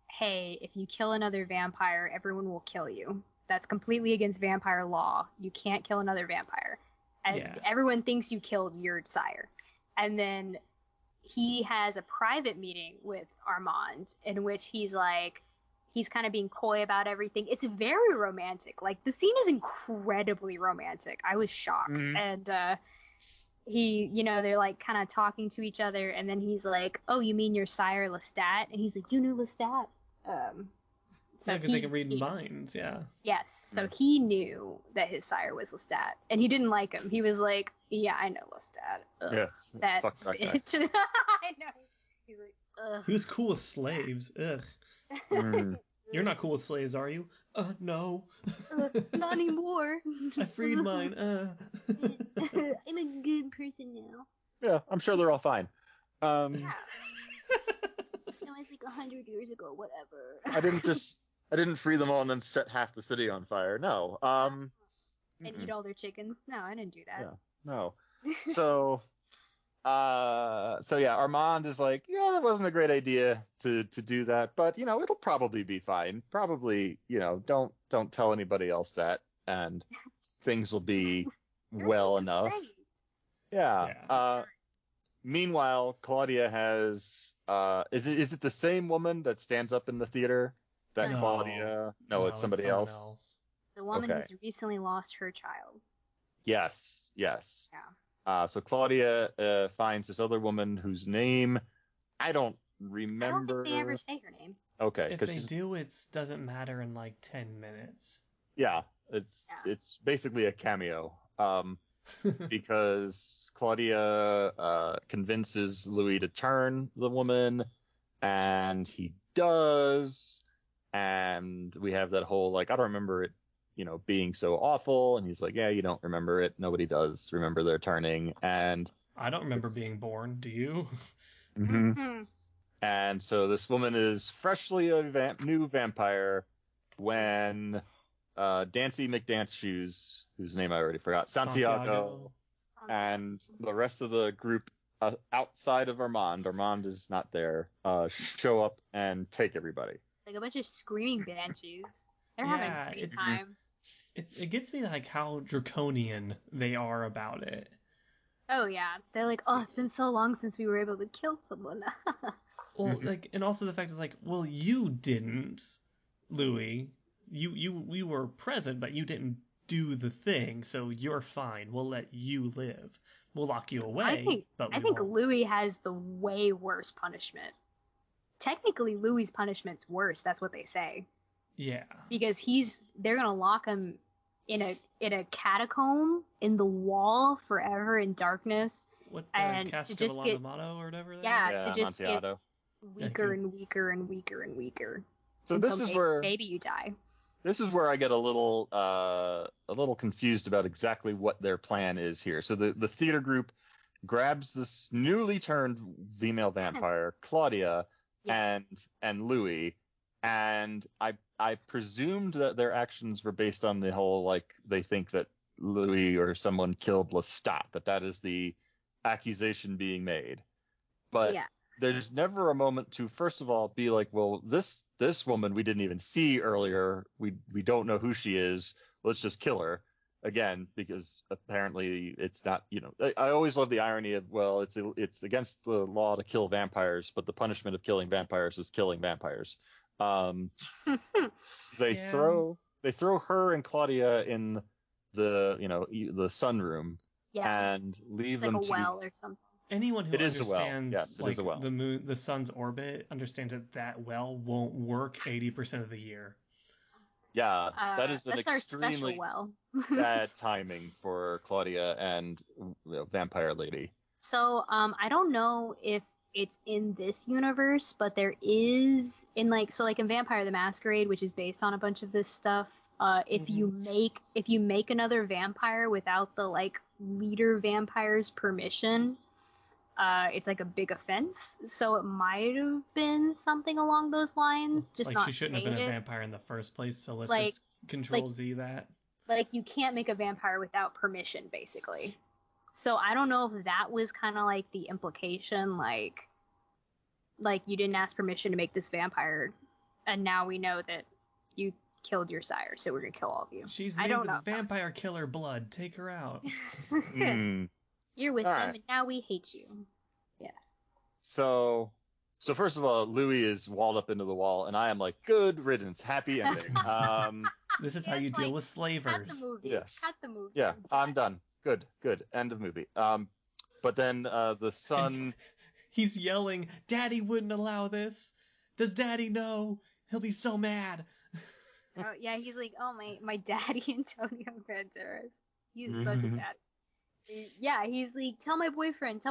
hey, if you kill another vampire, everyone will kill you. That's completely against vampire law. You can't kill another vampire. And everyone thinks you killed your sire. And then he has a private meeting with Armand in which he's kind of being coy about everything. It's very romantic. The scene is incredibly romantic. I was shocked. Mm-hmm. And they're kind of talking to each other, and then he's like, oh, you mean your sire Lestat? And he's like, you knew Lestat. So because they can read minds, Yes, so he knew that his sire was Lestat, and he didn't like him. He was like, yeah, I know Lestat. Ugh, yeah, that fuck that bitch. Guy. I know. He's like, ugh. He was cool with slaves. Ugh. You're not cool with slaves, are you? No. Not anymore. I freed mine. I'm a good person now. Yeah, I'm sure they're all fine. Yeah. It was like 100 years ago, whatever. I didn't free them all and then set half the city on fire. No. And eat all their chickens. No, I didn't do that. Yeah. No. So yeah, Armand is like, yeah, that wasn't a great idea to do that, but it'll probably be fine. Probably, don't tell anybody else that, and things will be well enough. Great. Yeah. Meanwhile, Claudia has is it the same woman that stands up in the theater that No. Claudia? No, it's somebody someone else. The woman Okay. who's recently lost her child. Yes. Yeah. So Claudia finds this other woman whose name I don't I remember. don't think they ever say her name. Okay, If they do, it doesn't matter in like 10 minutes. Yeah, it's basically a cameo. Because Claudia convinces Louis to turn the woman, and he does, and we have that whole like, I don't remember it, being so awful, and he's like, yeah, you don't remember it. Nobody does remember their turning, and I don't remember being born. Do you? Mm-hmm. And so this woman is freshly a new vampire when Dancy McDance-Shoes, whose name I already forgot, Santiago, and the rest of the group outside of Armand is not there, show up and take everybody. Like a bunch of screaming banshees. They're having a great time. It gets me like how draconian they are about it. Oh yeah, they're like, oh, it's been so long since we were able to kill someone. Well, like, and also the fact is like, well, you didn't, Louis. You were present, but you didn't do the thing, so you're fine. We'll let you live. We'll lock you away. I think Louis has the way worse punishment. Technically, Louis' punishment's worse. That's what they say. Yeah. Because they're gonna lock him in a catacomb in the wall forever in darkness. What's the Cask of Amontillado or whatever? To just Amontillado. Get weaker and weaker and weaker and weaker. So this is where maybe you die. This is where I get a little confused about exactly what their plan is here. So the theater group grabs this newly turned female vampire, Claudia, and Louis, and I presumed that their actions were based on the whole, like, they think that Louis or someone killed Lestat, that is the accusation being made. But there's never a moment to, first of all, be like, well, this woman we didn't even see earlier. We don't know who she is. Let's just kill her. Again, because apparently it's not, I always love the irony of, well, it's against the law to kill vampires, but the punishment of killing vampires is killing vampires. They throw her and Claudia in the sunroom and leave them like a well or something. Anyone who understands the sun's orbit understands that well won't work 80% of the year. Yeah, that is an extremely special well. bad timing for Claudia and Vampire Lady. So I don't know if it's in this universe, but there is in in Vampire the Masquerade, which is based on a bunch of this stuff. If you make another vampire without the leader vampire's permission, it's like a big offense. So it might have been something along those lines. Just not she shouldn't have been a vampire in the first place. So let's just Control Z that. You can't make a vampire without permission, basically. So I don't know if that was kind of the implication, like you didn't ask permission to make this vampire, and now we know that you killed your sire, so we're gonna kill all of you. She's made with vampire killer blood. Take her out. You're with them, and now we hate you. Yes. So first of all, Louis is walled up into the wall, and I am like, good riddance, happy ending. This is how you deal with slavers. Cut the movie. Yes. Cut the movie. Yeah, I'm done. Good. End of movie. But then the son... He's yelling, Daddy wouldn't allow this. Does Daddy know? He'll be so mad. Oh, yeah, he's like, oh, my daddy, Antonio Banderas. He's such a dad. Yeah, he's like, tell my boyfriend,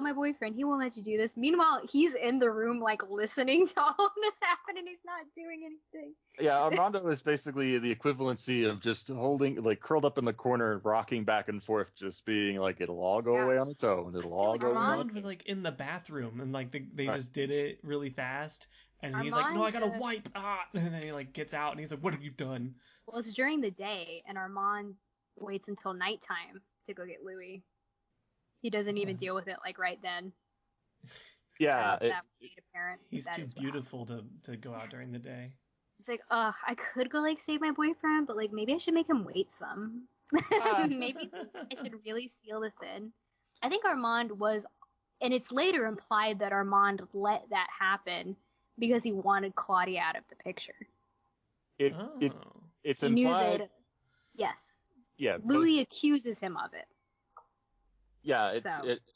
he won't let you do this. Meanwhile, he's in the room, like, listening to all of this happen, and he's not doing anything. Yeah, Armando is basically the equivalency of just holding, like, curled up in the corner and rocking back and forth, just being like, it'll all go away on its own. It'll all go away on its own. Armand was, like, in the bathroom, and, like, they just did it really fast, and he's like, no, I gotta wipe, and then he, like, gets out, and he's like, what have you done? Well, it's during the day, and Armand waits until nighttime to go get Louis. He doesn't even deal with it, like, right then. Yeah. That made apparent. He's too beautiful to go out during the day. It's like, I could go, like, save my boyfriend, but, like, maybe I should make him wait some. Maybe I should really seal this in. I think Armand was, and it's later implied that Armand let that happen because he wanted Claudia out of the picture. It's implied. Yes. Yeah. Louis accuses him of it. Yeah,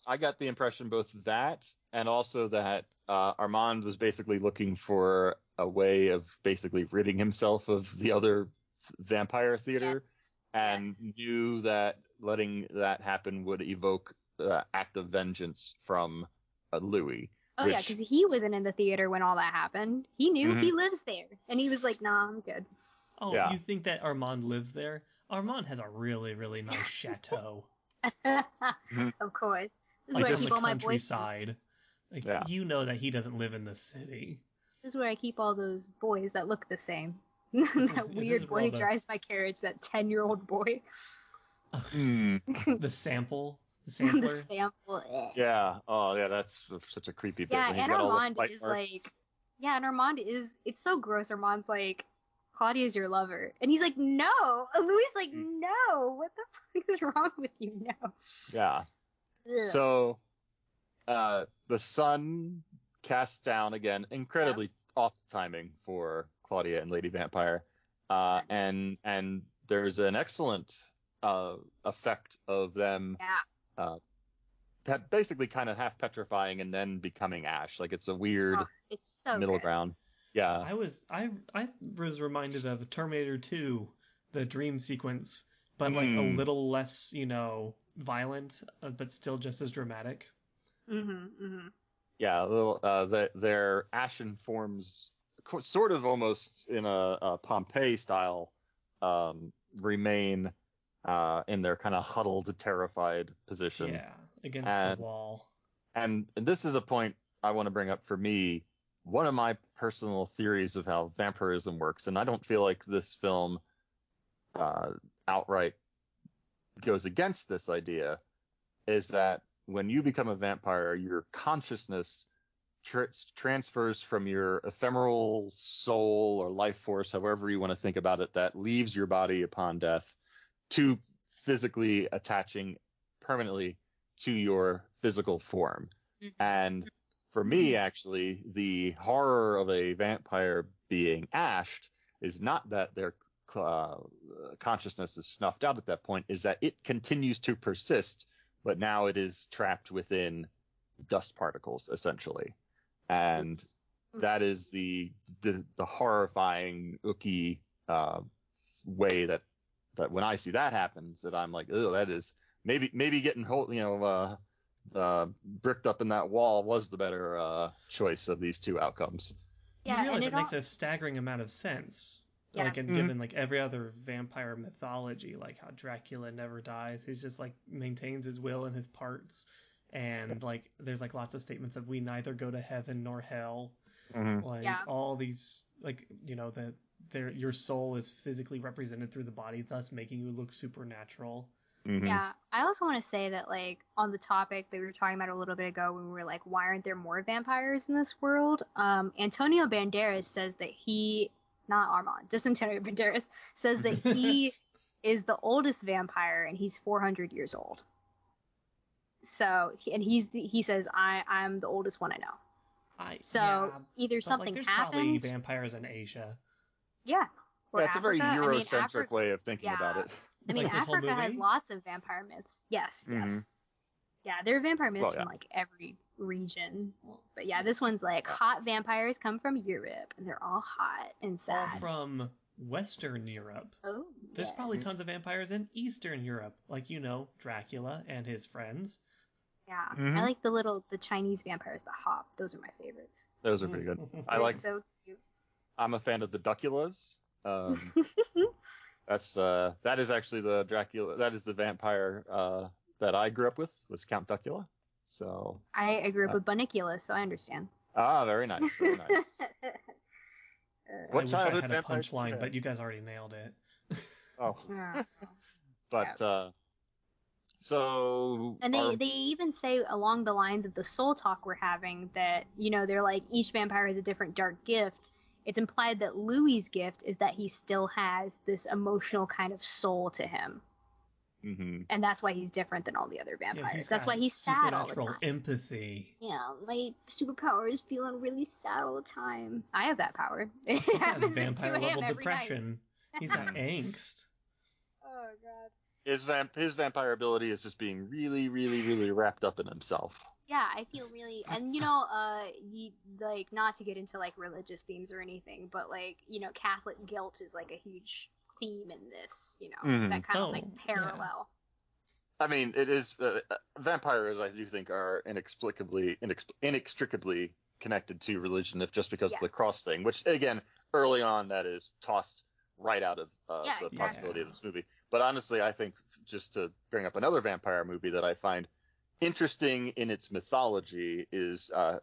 I got the impression both that and also that Armand was basically looking for a way of basically ridding himself of the other vampire theater, and knew that letting that happen would evoke act of vengeance from Louis. Oh, yeah, because he wasn't in the theater when all that happened. He knew he lives there, and he was like, nah, I'm good. Oh, yeah. You think that Armand lives there? Armand has a really, really nice chateau. Of course. This is like where I keep all my countryside. Like, you know that he doesn't live in the city. This is where I keep all those boys that look the same. That weird boy who drives my carriage, that 10-year-old boy. The sample. The sampler. The sample. Yeah. Oh, yeah, that's such a creepy bit. Yeah, and Armand is like... Yeah, and Armand is... It's so gross. Armand's like, Claudia's your lover. And he's like, no. Louis like, no. What the fuck is wrong with you now? Yeah. Ugh. So, the sun casts down again. Incredibly awful timing for Claudia and Lady Vampire. And there's an excellent effect of them basically kind of half petrifying and then becoming ash. Like, it's a weird middle ground. Yeah. I was reminded of Terminator 2, the dream sequence, but like a little less, violent, but still just as dramatic. Yeah, a little. Their ashen forms, sort of almost in a Pompeii style, remain in their kind of huddled, terrified position. Yeah, against the wall. And this is a point I want to bring up for me. One of my personal theories of how vampirism works, and I don't feel like this film outright goes against this idea, is that when you become a vampire, your consciousness transfers from your ephemeral soul or life force, however you want to think about it, that leaves your body upon death, to physically attaching permanently to your physical form. And for me, actually, the horror of a vampire being ashed is not that their consciousness is snuffed out at that point, is that it continues to persist, but now it is trapped within dust particles, essentially. And that is the horrifying, ooky way that when I see that happens, that I'm like, oh, that is maybe getting bricked up in that wall was the better choice of these two outcomes. Yeah, you realize it makes a staggering amount of sense. Yeah. Like, given like every other vampire mythology, like how Dracula never dies, he's just like maintains his will and his parts, and like there's like lots of statements of we neither go to heaven nor hell. Like all these, like, that your soul is physically represented through the body, thus making you look supernatural. Yeah, I also want to say that, like, on the topic that we were talking about a little bit ago when we were like, why aren't there more vampires in this world? Antonio Banderas says that not Armand, just Antonio Banderas says that he is the oldest vampire and he's 400 years old. So, he says, I'm the oldest one I know. Either something there's happened. Probably vampires in Asia. Yeah. That's a very Eurocentric way of thinking about it. I mean, like Africa has lots of vampire myths. Yes. Yeah, there are vampire myths from like every region. But yeah, this one's like hot vampires come from Europe and they're all hot and sad. All from Western Europe. Oh, There's yes. probably tons of vampires in Eastern Europe, like, Dracula and his friends. Yeah, I like the Chinese vampires, the hop. Those are my favorites. Those are pretty good. They're so cute. I'm a fan of the Duckulas. That is actually the Dracula. That is the vampire that I grew up with, was Count Duckula. So I grew up with Bunnicula, so I understand. Ah, very nice, very nice. What childhood I had a punchline, but you guys already nailed it. Oh. But so. And they even say along the lines of the soul talk we're having that, they're like, each vampire has a different dark gift. It's implied that Louis's gift is that he still has this emotional kind of soul to him. Mm-hmm. And that's why he's different than all the other vampires. That's why he's sad all the time. Supernatural empathy. Yeah, my superpower is feeling really sad all the time. I have that power. He's got vampire level depression. He's got angst. Oh god. His vampire ability is just being really, really, really wrapped up in himself. Yeah, I feel really, and like, not to get into like religious themes or anything, but like, Catholic guilt is like a huge theme in this, that kind of like parallel. Yeah. I mean, it is vampires. I do think are inextricably connected to religion, if just because of the cross thing, which again, early on, that is tossed right out of the possibility of this movie. But honestly, I think, just to bring up another vampire movie that I find interesting in its mythology is, are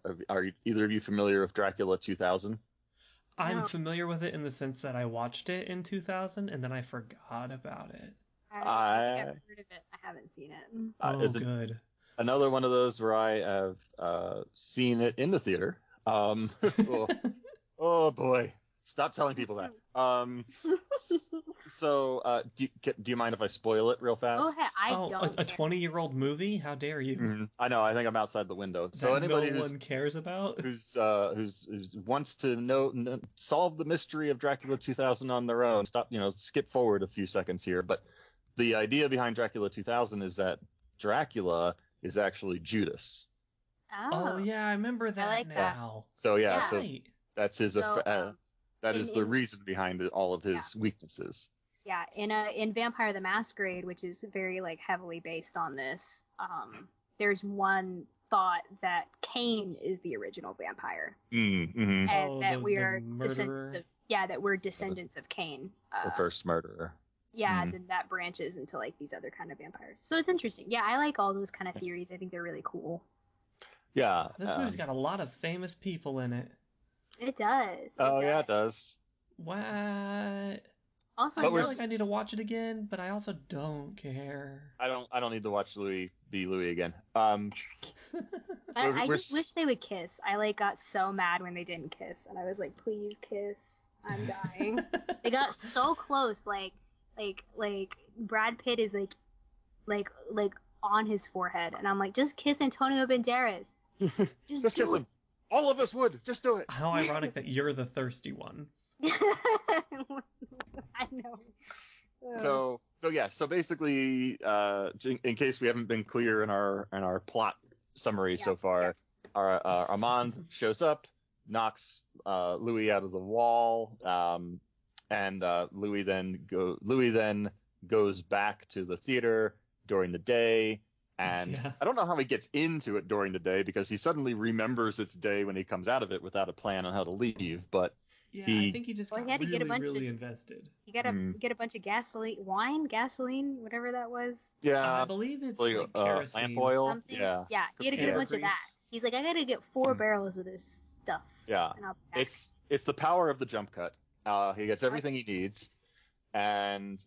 either of you familiar with Dracula 2000? I'm familiar with it in the sense that I watched it in 2000 and then I forgot about it. I think I've heard of it. I haven't seen it. It's good. Another one of those where I have seen it in the theater. Oh boy. Stop telling people that. Do you mind if I spoil it real fast? Oh, I don't. A 20-year-old movie? How dare you? Mm-hmm. I know. I think I'm outside the window. So anybody no one cares about, who's wants to solve the mystery of Dracula 2000 on their own, skip forward a few seconds here. But the idea behind Dracula 2000 is that Dracula is actually Judas. Oh yeah, I remember that. I like now. That. So that's his. That is the reason behind all of his weaknesses. Yeah, in Vampire the Masquerade, which is very like heavily based on this, there's one thought that Cain is the original vampire, and that we are descendants of Cain, the first murderer. Yeah, then that branches into like these other kind of vampires. So it's interesting. Yeah, I like all those kind of theories. I think they're really cool. Yeah, this movie's got a lot of famous people in it. It does. Yeah, it does. What? Also, I feel like I need to watch it again, but I also don't care. I don't need to watch Louis be Louis again. I just wish they would kiss. I got so mad when they didn't kiss, and I was like, please kiss. I'm dying. They got so close, like Brad Pitt is like on his forehead, and I'm like, just kiss Antonio Banderas. Just kiss him. All of us would. Just do it. How ironic that you're the thirsty one. I know. So basically, in case we haven't been clear in our plot summary so far, our Armand shows up, knocks Louis out of the wall, and Louis then goes back to the theater during the day. And I don't know how he gets into it during the day, because he suddenly remembers it's day when he comes out of it without a plan on how to leave. But I think he just got really invested. You got to get a bunch of gasoline, whatever that was. Yeah, I believe it's like kerosene. Lamp oil. Something. Yeah, he had to get a bunch of that. He's like, I got to get 4 barrels of this stuff. Yeah, it's the power of the jump cut. He gets everything he needs, and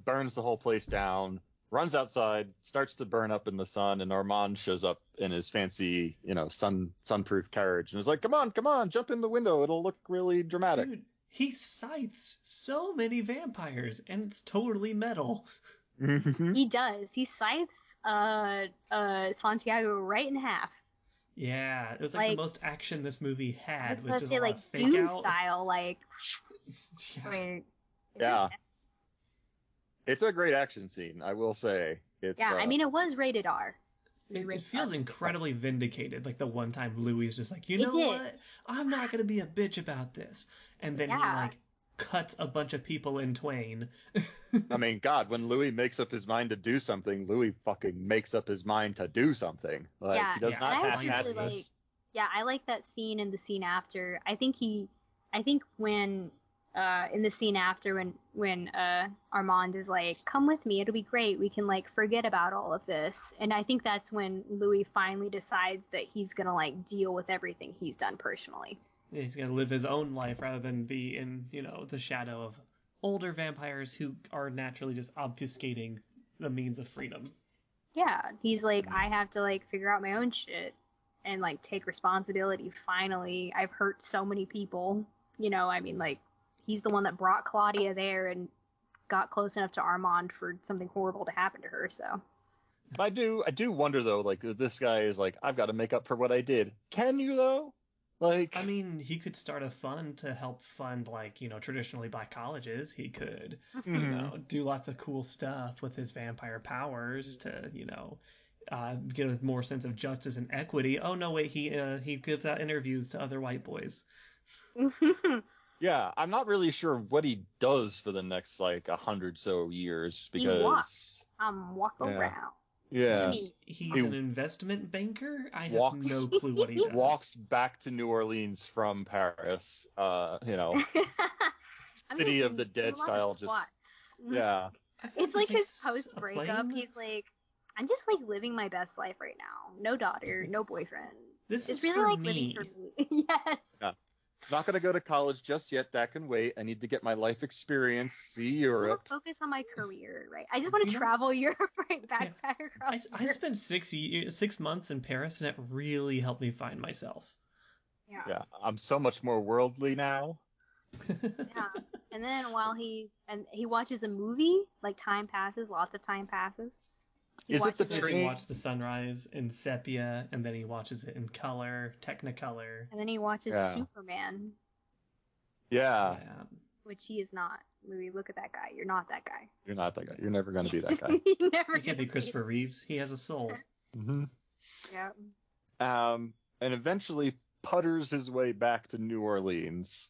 burns the whole place down. Runs outside, starts to burn up in the sun, and Armand shows up in his fancy, sunproof carriage, and is like, come on, jump in the window. It'll look really dramatic. Dude, he scythes so many vampires, and it's totally metal. He does. He scythes Santiago right in half. Yeah, it was like the most action this movie had. I was supposed to say, like, Doom style, like... Yeah. It's a great action scene, I will say. I mean, it was rated R. It feels incredibly vindicated, like the one time Louis is just like, you know what? I'm not going to be a bitch about this. And then he, cut a bunch of people in twain. I mean, God, when Louis makes up his mind to do something, Louis fucking makes up his mind to do something. Like, he does not half-ass this. Yeah, I like that scene and the scene after. I think when in the scene after when Armand is like, come with me, it'll be great, we can like forget about all of this, and I think that's when Louis finally decides that he's gonna like deal with everything he's done personally. Yeah, he's gonna live his own life rather than be in, the shadow of older vampires who are naturally just obfuscating the means of freedom. Yeah, he's like, I have to like figure out my own shit and like take responsibility. Finally, I've hurt so many people. I mean, like, he's the one that brought Claudia there and got close enough to Armand for something horrible to happen to her. So. I do wonder though, like, this guy is like, I've got to make up for what I did. Can you though? Like, I mean, he could start a fund to help fund, like, traditionally black colleges. He could, do lots of cool stuff with his vampire powers to, get a more sense of justice and equity. Oh no, wait, he gives out interviews to other white boys. Yeah, I'm not really sure what he does for the next like 100 so years because he walks. Walk around. Yeah. He's an investment banker? I have no clue what he does. Walks back to New Orleans from Paris, City of the Dead style. Just yeah. It's like his post-breakup. He's like, I'm just like living my best life right now. No daughter, no boyfriend. This is really for like me. living for me. Yes. Yeah. Not going to go to college just yet. That can wait. I need to get my life experience, see Europe. I just want to focus on my career, right? I just want to travel Europe, right? Backpack across I spent 6 months in Paris, and it really helped me find myself. Yeah. I'm so much more worldly now. Yeah. And then he watches a movie, like time passes, lots of time passes. He watched the sunrise in sepia, and then he watches it in color, Technicolor. And then he watches Superman. Yeah. Which he is not. Louis, look at that guy. You're not that guy. You're not that guy. You're never going to be that guy. He can't be Christopher Reeves. He has a soul. Mm-hmm. Yeah. And eventually putters his way back to New Orleans.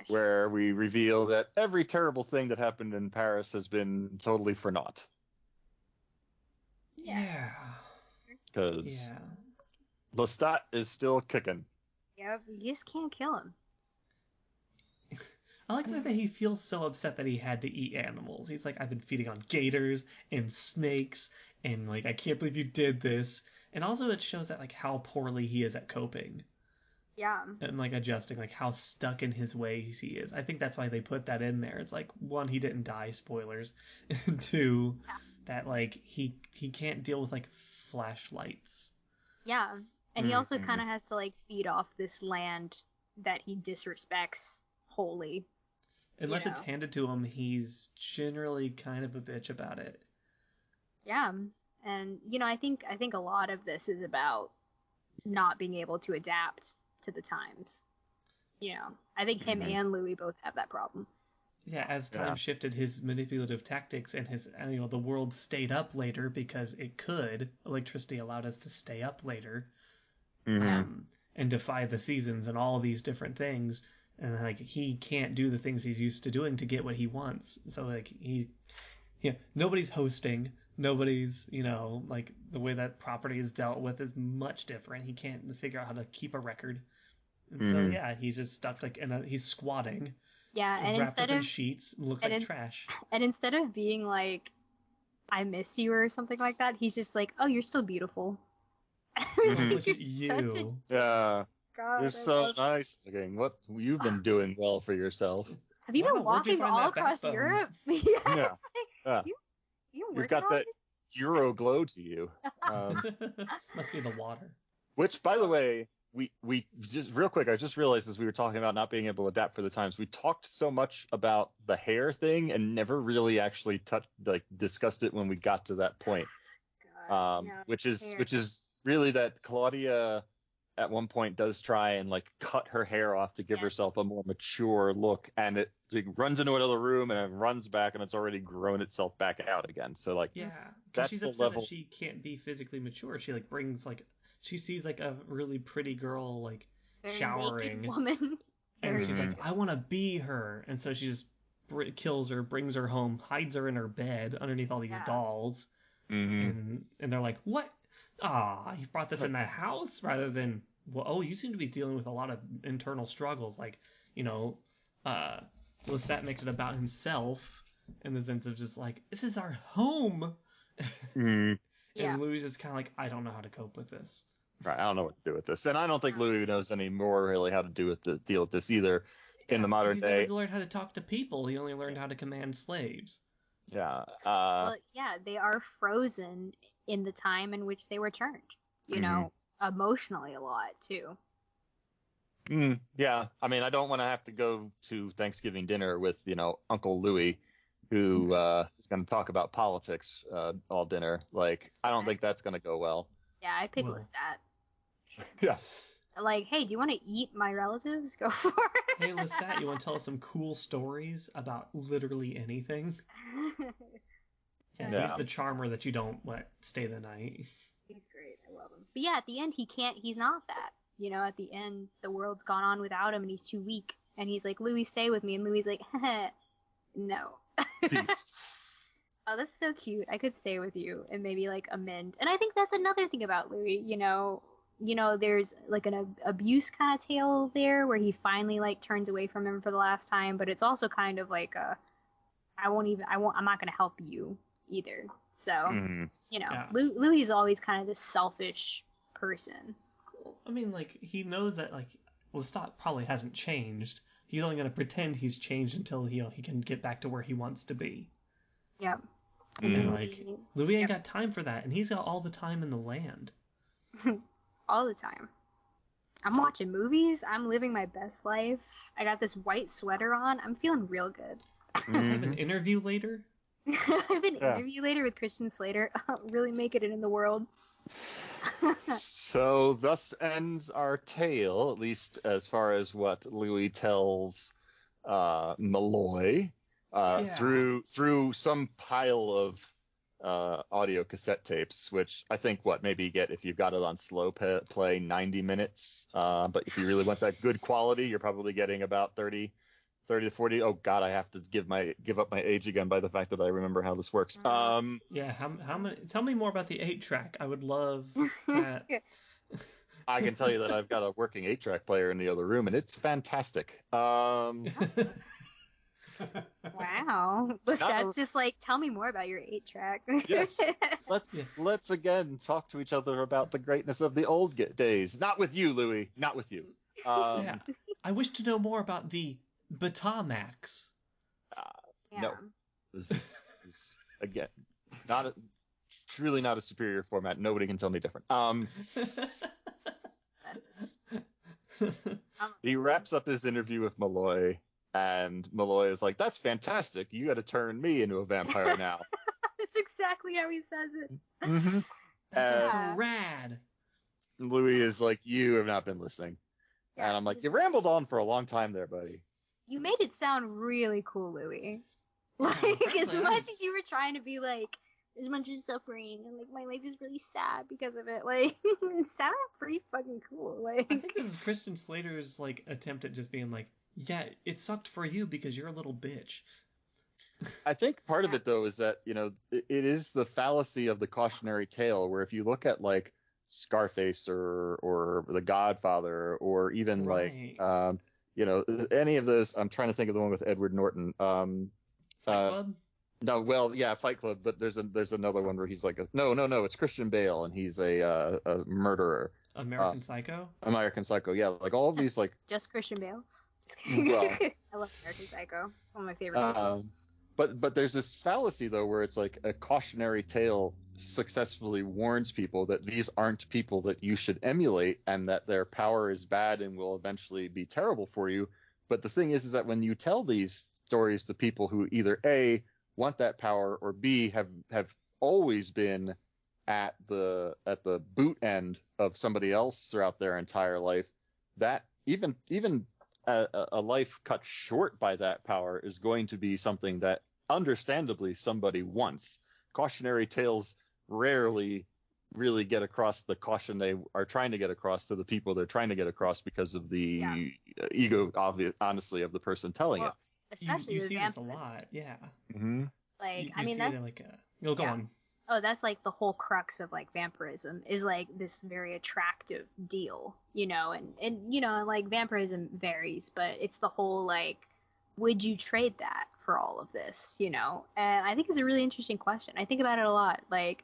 Where we reveal that every terrible thing that happened in Paris has been totally for naught. Yeah. Because Lestat is still kicking. Yeah, you just can't kill him. I like the fact that he feels so upset that he had to eat animals. He's like, I've been feeding on gators and snakes, and like, I can't believe you did this. And also it shows that like how poorly he is at coping. Yeah. And like adjusting, like how stuck in his ways he is. I think that's why they put that in there. It's like, one, he didn't die, spoilers. And two, that like he can't deal with like flashlights. Yeah. And he also kind of has to like feed off this land that he disrespects wholly. Unless it's handed to him, he's generally kind of a bitch about it. Yeah. And I think a lot of this is about not being able to adapt to the times. I think him and Louis both have that problem. Yeah, as time shifted, his manipulative tactics and his, the world stayed up later because it could. Electricity allowed us to stay up later, and defy the seasons and all these different things. And like he can't do the things he's used to doing to get what he wants. So like nobody's hosting. Nobody's, like the way that property is dealt with is much different. He can't figure out how to keep a record. And so he's just stuck like he's squatting. Yeah, and instead of sheets, looks like trash. And instead of being like, I miss you or something like that, he's just like, oh, you're still beautiful. Look at you. Yeah. God, you're so nice looking. What you've been doing well for yourself. Have you been walking all across Europe? Yeah. You've got that Euro glow to you. Must be the water. Which, by the way, we just real quick, I just realized as we were talking about not being able to adapt for the times, we talked so much about the hair thing and never really actually discussed it when we got to that point. Which is really that Claudia at one point does try and like cut her hair off to give herself a more mature look, and it runs into another room and it runs back and it's already grown itself back out again. So like that's she's the upset level that she can't be physically mature. She like brings like she sees like a really pretty girl like very showering naked woman. And she's like, I want to be her. And so she just kills her, brings her home, hides her in her bed underneath all these dolls. And they're like, what? You brought this in the house rather than, well, you seem to be dealing with a lot of internal struggles. Like, Lestat makes it about himself in the sense of just like, this is our home. And Louis is kind of like, I don't know how to cope with this. Right, I don't know what to do with this. And I don't think Louis knows anymore really how to deal with this either in the modern day. He never learned how to talk to people. He only learned how to command slaves. Yeah. They are frozen in the time in which they were turned, emotionally a lot, too. Yeah. I mean, I don't want to have to go to Thanksgiving dinner with, Uncle Louis, who is going to talk about politics all dinner. Like, I don't think that's going to go well. Yeah, I'd pick Lestat. Yeah. Like, hey, do you want to eat my relatives? Go for it. Hey, Lestat, you want to tell us some cool stories about literally anything? He's the charmer that you don't let stay the night. He's great. I love him. But yeah, at the end, he's not that. At the end, the world's gone on without him and he's too weak. And he's like, Louis, stay with me. And Louis like, no. Peace. Oh, that's so cute. I could stay with you and maybe like amend. And I think that's another thing about Louis, there's like an abuse kind of tale there where he finally like turns away from him for the last time, but it's also kind of like I'm not going to help you either. So, Louis is always kind of this selfish person. Cool. I mean, like, he knows that like Lestat probably hasn't changed. He's only going to pretend he's changed until he can get back to where he wants to be. Yep. And like, Louis ain't got time for that, and he's got all the time in the land. All the time. I'm watching movies. I'm living my best life. I got this white sweater on. I'm feeling real good. I have an interview later. I have an interview later with Christian Slater. Really making it in the world. So thus ends our tale, at least as far as what Louis tells Malloy. Through some pile of audio cassette tapes, which I think maybe you get if you've got it on slow play 90 minutes. But if you really want that good quality, you're probably getting about 30 to 40. Oh God, I have to give up my age again by the fact that I remember how this works. How many? Tell me more about the 8-track. I would love that. I can tell you that I've got a working 8-track player in the other room, and it's fantastic. Wow. Lestat's just like, tell me more about your 8-track. Yes. Let's again talk to each other about the greatness of the old days. Not with you, Louis. Not with you. I wish to know more about the Betamax. No. This is again, truly not a superior format. Nobody can tell me different. He wraps up his interview with Malloy. And Malloy is like, that's fantastic. You got to turn me into a vampire now. That's exactly how he says it. Mm-hmm. That's so rad. Louis is like, you have not been listening. Yeah, and I'm like, you rambled on for a long time there, buddy. You made it sound really cool, Louis. Like, as much as you were trying to be like, there's a bunch of suffering, and like, my life is really sad because of it. Like, it sounded pretty fucking cool. Like, I think this is Christian Slater's like attempt at just being like, yeah, it sucked for you because you're a little bitch. I think part of it, though, is that, it is the fallacy of the cautionary tale, where if you look at, like, Scarface or The Godfather or even, like, any of those, I'm trying to think of the one with Edward Norton. Fight Club? No, well, yeah, Fight Club, but there's another one where he's like, no, it's Christian Bale, and he's a murderer. American Psycho? American Psycho, yeah. Like, all of these, like... Just Christian Bale? Well, I love American Psycho. One of my favorite movies. But there's this fallacy, though, where it's like a cautionary tale successfully warns people that these aren't people that you should emulate and that their power is bad and will eventually be terrible for you. But the thing is that when you tell these stories to people who either A, want that power, or B, have always been at the boot end of somebody else throughout their entire life, that even a life cut short by that power is going to be something that understandably somebody wants. Cautionary tales rarely really get across the caution they are trying to get across to the people they're trying to get across because of the ego, honestly, of the person telling it. Especially you with see vampirism. this a lot, yeah. Mm-hmm. Like, I mean, that's like go on. Oh, that's like the whole crux of like vampirism is like this very attractive deal, and like vampirism varies, but it's the whole like, would you trade that for all of this, And I think it's a really interesting question. I think about it a lot. Like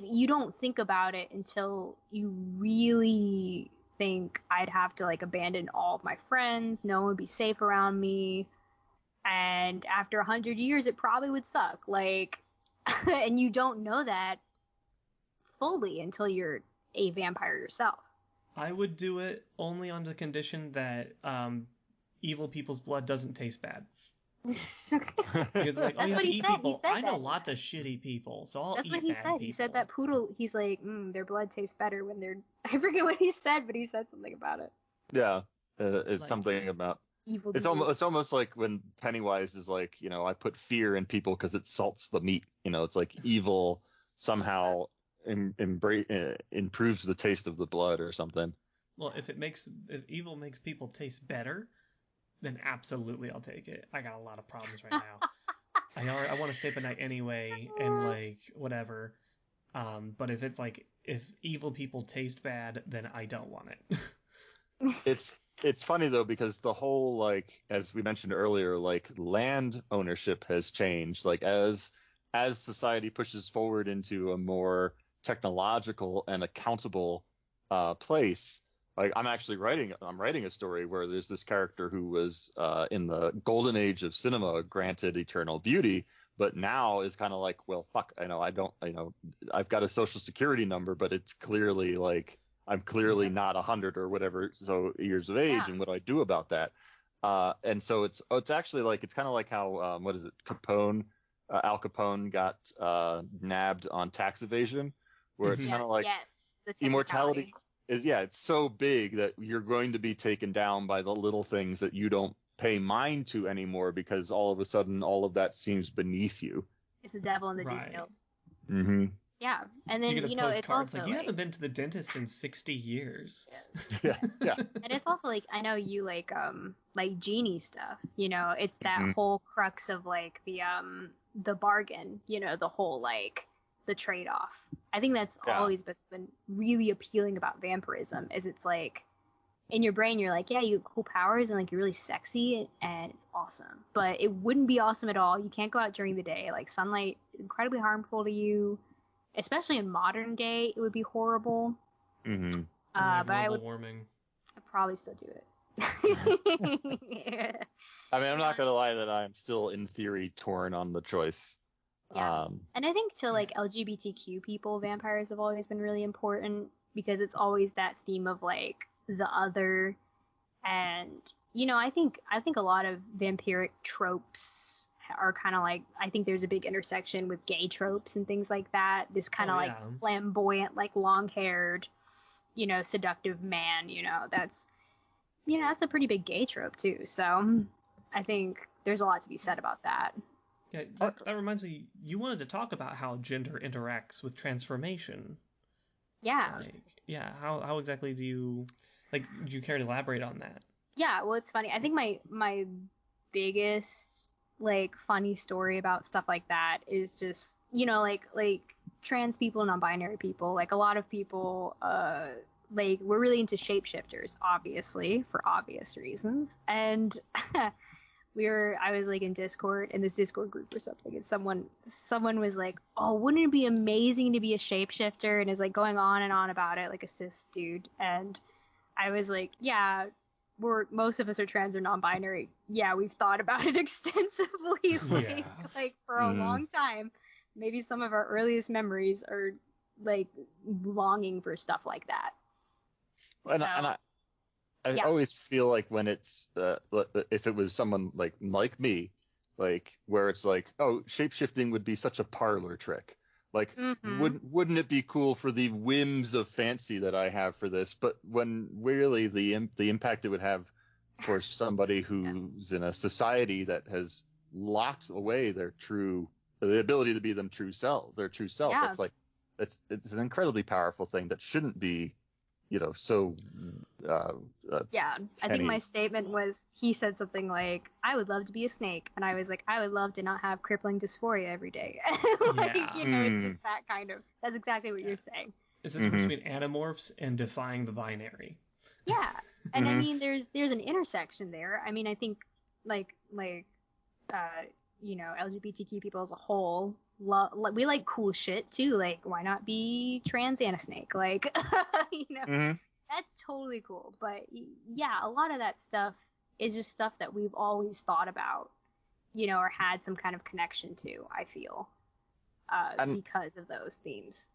you don't think about it until you really think I'd have to like abandon all of my friends, no one would be safe around me, and after 100 years it probably would suck, like, and you don't know that fully until you're a vampire yourself. I would do it only on the condition that evil people's blood doesn't taste bad. Because like, that's what he said. People. He said I know that. Lots of shitty people, so I'll That's eat what he bad said. people. He said that poodle. He's like, their blood tastes better when they're. I forget what he said, but he said something about it. Yeah, it's like, something about. Evil. It's almost like when Pennywise is like, I put fear in people because it salts the meat. It's like evil somehow improves the taste of the blood or something. Well, if evil makes people taste better, then absolutely I'll take it. I got a lot of problems right now. I want to stay up at night anyway, and like whatever. But if it's like if evil people taste bad, then I don't want it. It's funny though, because the whole, like, as we mentioned earlier, like land ownership has changed. Like as society pushes forward into a more technological and accountable place. Like I'm writing a story where there's this character who was in the golden age of cinema granted eternal beauty, but now is kind of like, well, fuck, I've got a social security number, but it's clearly like I'm clearly not 100 or whatever so years of age, and what do I do about that? And so it's actually like, it's kind of like how what is it, Al Capone got nabbed on tax evasion, where it's kind of like immortality is it's so big that you're going to be taken down by the little things that you don't pay mind to anymore, because all of a sudden all of that seems beneath you. It's the devil in the details. Mm-hmm. Yeah, and then it's also like you haven't been to the dentist in 60 years. Yeah. And it's also like, I know you like genie stuff. It's that whole crux of like the bargain. The whole like the trade-off. I think that's always been really appealing about vampirism. Is it's like in your brain you're like, yeah, you have cool powers and like you're really sexy and it's awesome, but it wouldn't be awesome at all. You can't go out during the day. Like sunlight is incredibly harmful to you. Especially in modern day, it would be horrible. Mm-hmm. But I'd probably still do it. Yeah. I mean, I'm not gonna lie that I'm still in theory torn on the choice. Yeah. And I think to like LGBTQ people, vampires have always been really important, because it's always that theme of like the other, and I think a lot of vampiric tropes are kind of like, I think there's a big intersection with gay tropes and things like that. This kind of like flamboyant, like long-haired, seductive man, that's a pretty big gay trope too. So I think there's a lot to be said about that. Yeah, that reminds me, you wanted to talk about how gender interacts with transformation. Yeah. How exactly do you care to elaborate on that? Yeah, well, it's funny. I think my biggest like funny story about stuff like that is just like trans people, non-binary people, like a lot of people like we're really into shapeshifters, obviously, for obvious reasons. And I was like in this Discord group or something, and someone was like, oh, wouldn't it be amazing to be a shapeshifter, and is like going on and on about it like a cis dude. And I was like, yeah, most of us are trans or non-binary. Yeah, we've thought about it extensively, like for a long time. Maybe some of our earliest memories are like longing for stuff like that. And I always feel like when it's if it was someone like me, like where it's like, oh, shapeshifting would be such a parlor trick. Like, wouldn't it be cool for the whims of fancy that I have for this? But when really the impact it would have for somebody who's in a society that has locked away the ability to be their true self. Yeah. It's like it's an incredibly powerful thing that shouldn't be, so. Yeah, I think my statement was, he said something like, "I would love to be a snake," and I was like, "I would love to not have crippling dysphoria every day." It's just that kind of. That's exactly what you're saying. It's the difference between Animorphs and defying the binary. Yeah, and I mean, there's an intersection there. I mean, I think LGBTQ people as a whole, we like cool shit too. Like, why not be trans and a snake? Like, that's totally cool. But yeah, a lot of that stuff is just stuff that we've always thought about, or had some kind of connection to, I feel, because of those themes.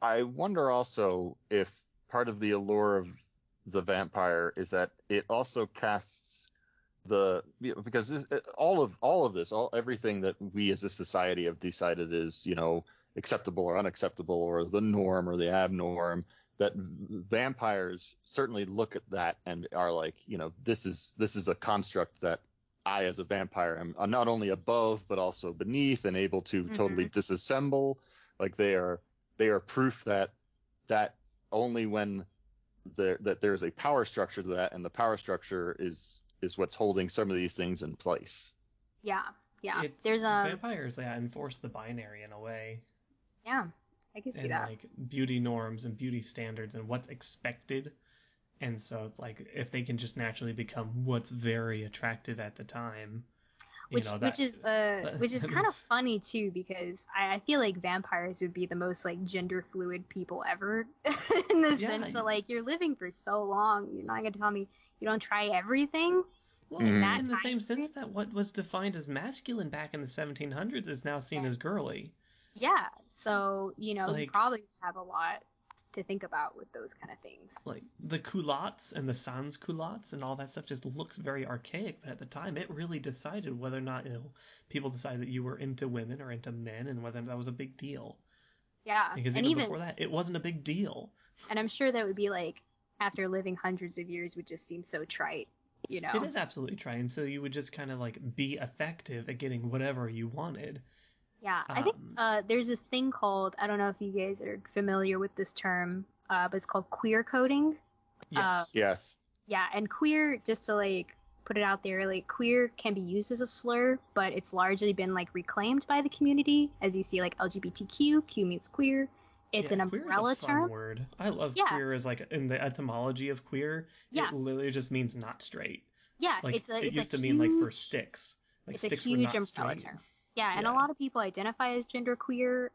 I wonder also if part of the allure of the vampire is that it also casts because everything that we as a society have decided is, acceptable or unacceptable, or the norm or the abnorm, that vampires certainly look at that and are like, this is a construct that I as a vampire am not only above but also beneath and able to totally disassemble. Like they are proof that only when there's a power structure to that, and the power structure is what's holding some of these things in place. Yeah. There's vampires enforce the binary in a way. Yeah, I can see that. Like beauty norms and beauty standards and what's expected. And so it's like, if they can just naturally become what's very attractive at the time. Which is kind of funny too, because I feel like vampires would be the most like gender fluid people ever in the sense that like you're living for so long, you're not gonna tell me you don't try everything. Well, in the same sense that what was defined as masculine back in the 1700s is now seen as girly. Yeah, so you probably have a lot to think about with those kind of things. Like the culottes and the sans culottes and all that stuff just looks very archaic, but at the time it really decided whether or not people decided that you were into women or into men, and whether that was a big deal. Yeah, because even before that it wasn't a big deal. And I'm sure that would be like, after living hundreds of years, would just seem so trite. It is absolutely trite, and so you would just kind of like be effective at getting whatever you wanted. Yeah, I think there's this thing called, I don't know if you guys are familiar with this term, but it's called queer coding. Yes. Yes. Yeah, and queer, just to like put it out there, like queer can be used as a slur, but it's largely been like reclaimed by the community. As you see, like LGBTQ, Q means queer. It's an umbrella term. Queer is a term. fun word. I love queer as like in the etymology of queer. Yeah. It literally just means not straight. Yeah, like, it used to mean like for sticks. Like it's sticks a huge were not umbrella straight. term. Yeah, and a lot of people identify as genderqueer.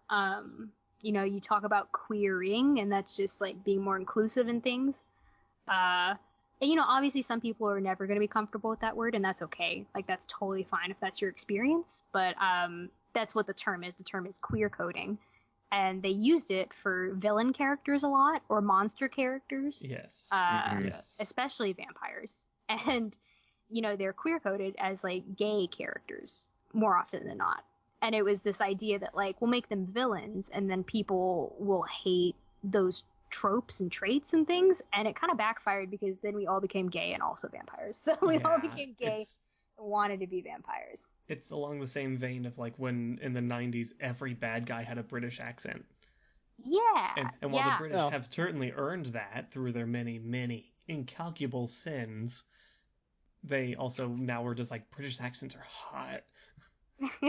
You talk about queering, and that's just like being more inclusive in things. And obviously some people are never going to be comfortable with that word, and that's okay. Like, that's totally fine if that's your experience. But that's what the term is. The term is queer coding. And they used it for villain characters a lot, or monster characters. Yes. Yes. Especially vampires. And, they're queer coded as like gay characters more often than not. And it was this idea that like, we'll make them villains, and then people will hate those tropes and traits and things. And it kind of backfired, because then we all became gay and also vampires. So we all became gay and wanted to be vampires. It's along the same vein of like when in the 90s every bad guy had a British accent. Yeah. And while the British have certainly earned that through their many, many incalculable sins, they also now were just like, British accents are hot.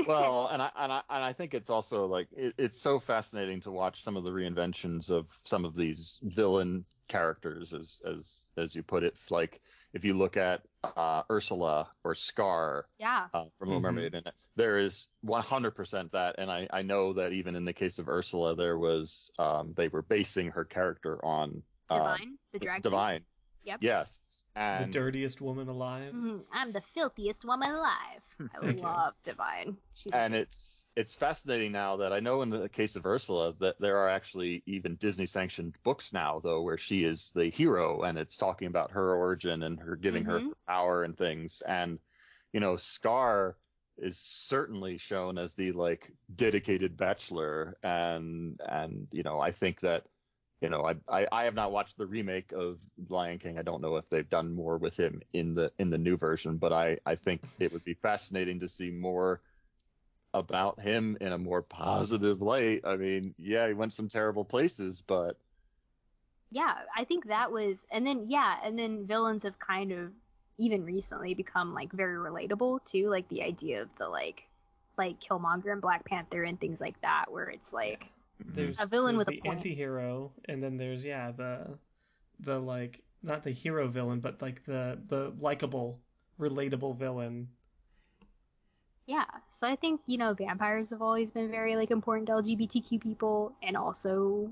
Well, and I think it's also like it's so fascinating to watch some of the reinventions of some of these villain characters, as you put it. Like if you look at Ursula or Scar from Little Mermaid, and there is 100% that. And I know that even in the case of Ursula, there was they were basing her character on Divine, the dragon. Divine. Yep. Yes. And the dirtiest woman alive. I'm the filthiest woman alive. I love Divine. It's fascinating now that I know in the case of Ursula that there are actually even Disney sanctioned books now, though, where she is the hero, and it's talking about her origin and her giving her power and things. And Scar is certainly shown as the like dedicated bachelor, and I think that I have not watched the remake of Lion King. I don't know if they've done more with him in the new version, but I think it would be fascinating to see more about him in a more positive light. I mean, yeah, he went some terrible places, but yeah, I think that was, and then villains have kind of even recently become like very relatable too, like the idea of the like Killmonger and Black Panther and things like that, where it's like there's a villain with the a point. Anti-hero, and then there's the like, not the hero villain, but like the likable, relatable villain. Yeah, so I think, vampires have always been very like important to LGBTQ people, and also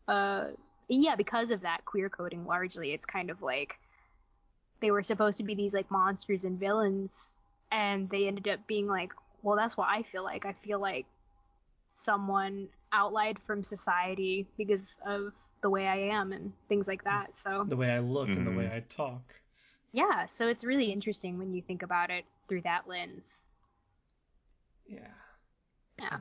because of that queer coding largely, it's kind of like they were supposed to be these like monsters and villains, and they ended up being like, well, that's what I feel like. I feel like someone outlied from society because of the way I am and things like that. So the way I look and the way I talk. Yeah, so it's really interesting when you think about it through that lens. Yeah.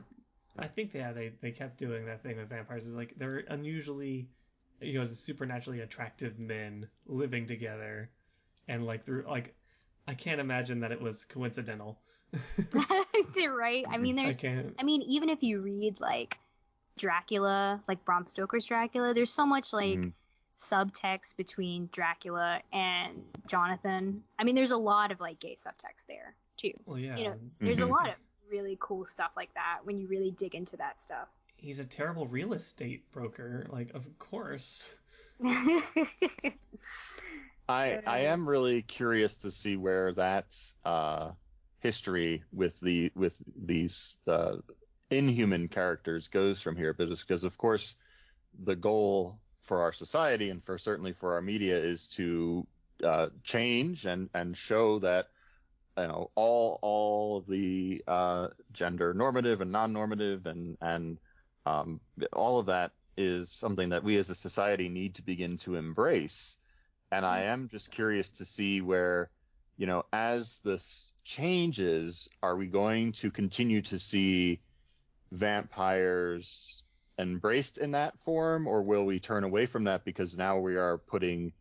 I think they kept doing that thing with vampires. Is like they're unusually, supernaturally attractive men living together, and like through like, I can't imagine that it was coincidental. Right? I mean, even if you read like Dracula, like Bram Stoker's Dracula, there's so much like subtext between Dracula and Jonathan. I mean, there's a lot of like gay subtext there too. Well, yeah. There's a lot of really cool stuff like that when you really dig into that stuff. He's a terrible real estate broker, like, of course. I am really curious to see where that history with these inhuman characters goes from here, but it's because of course the goal for our society and certainly for our media is to change and show that all of the gender normative and non-normative and all of that is something that we as a society need to begin to embrace. And I am just curious to see where, as this changes, are we going to continue to see vampires embraced in that form, or will we turn away from that because now we are putting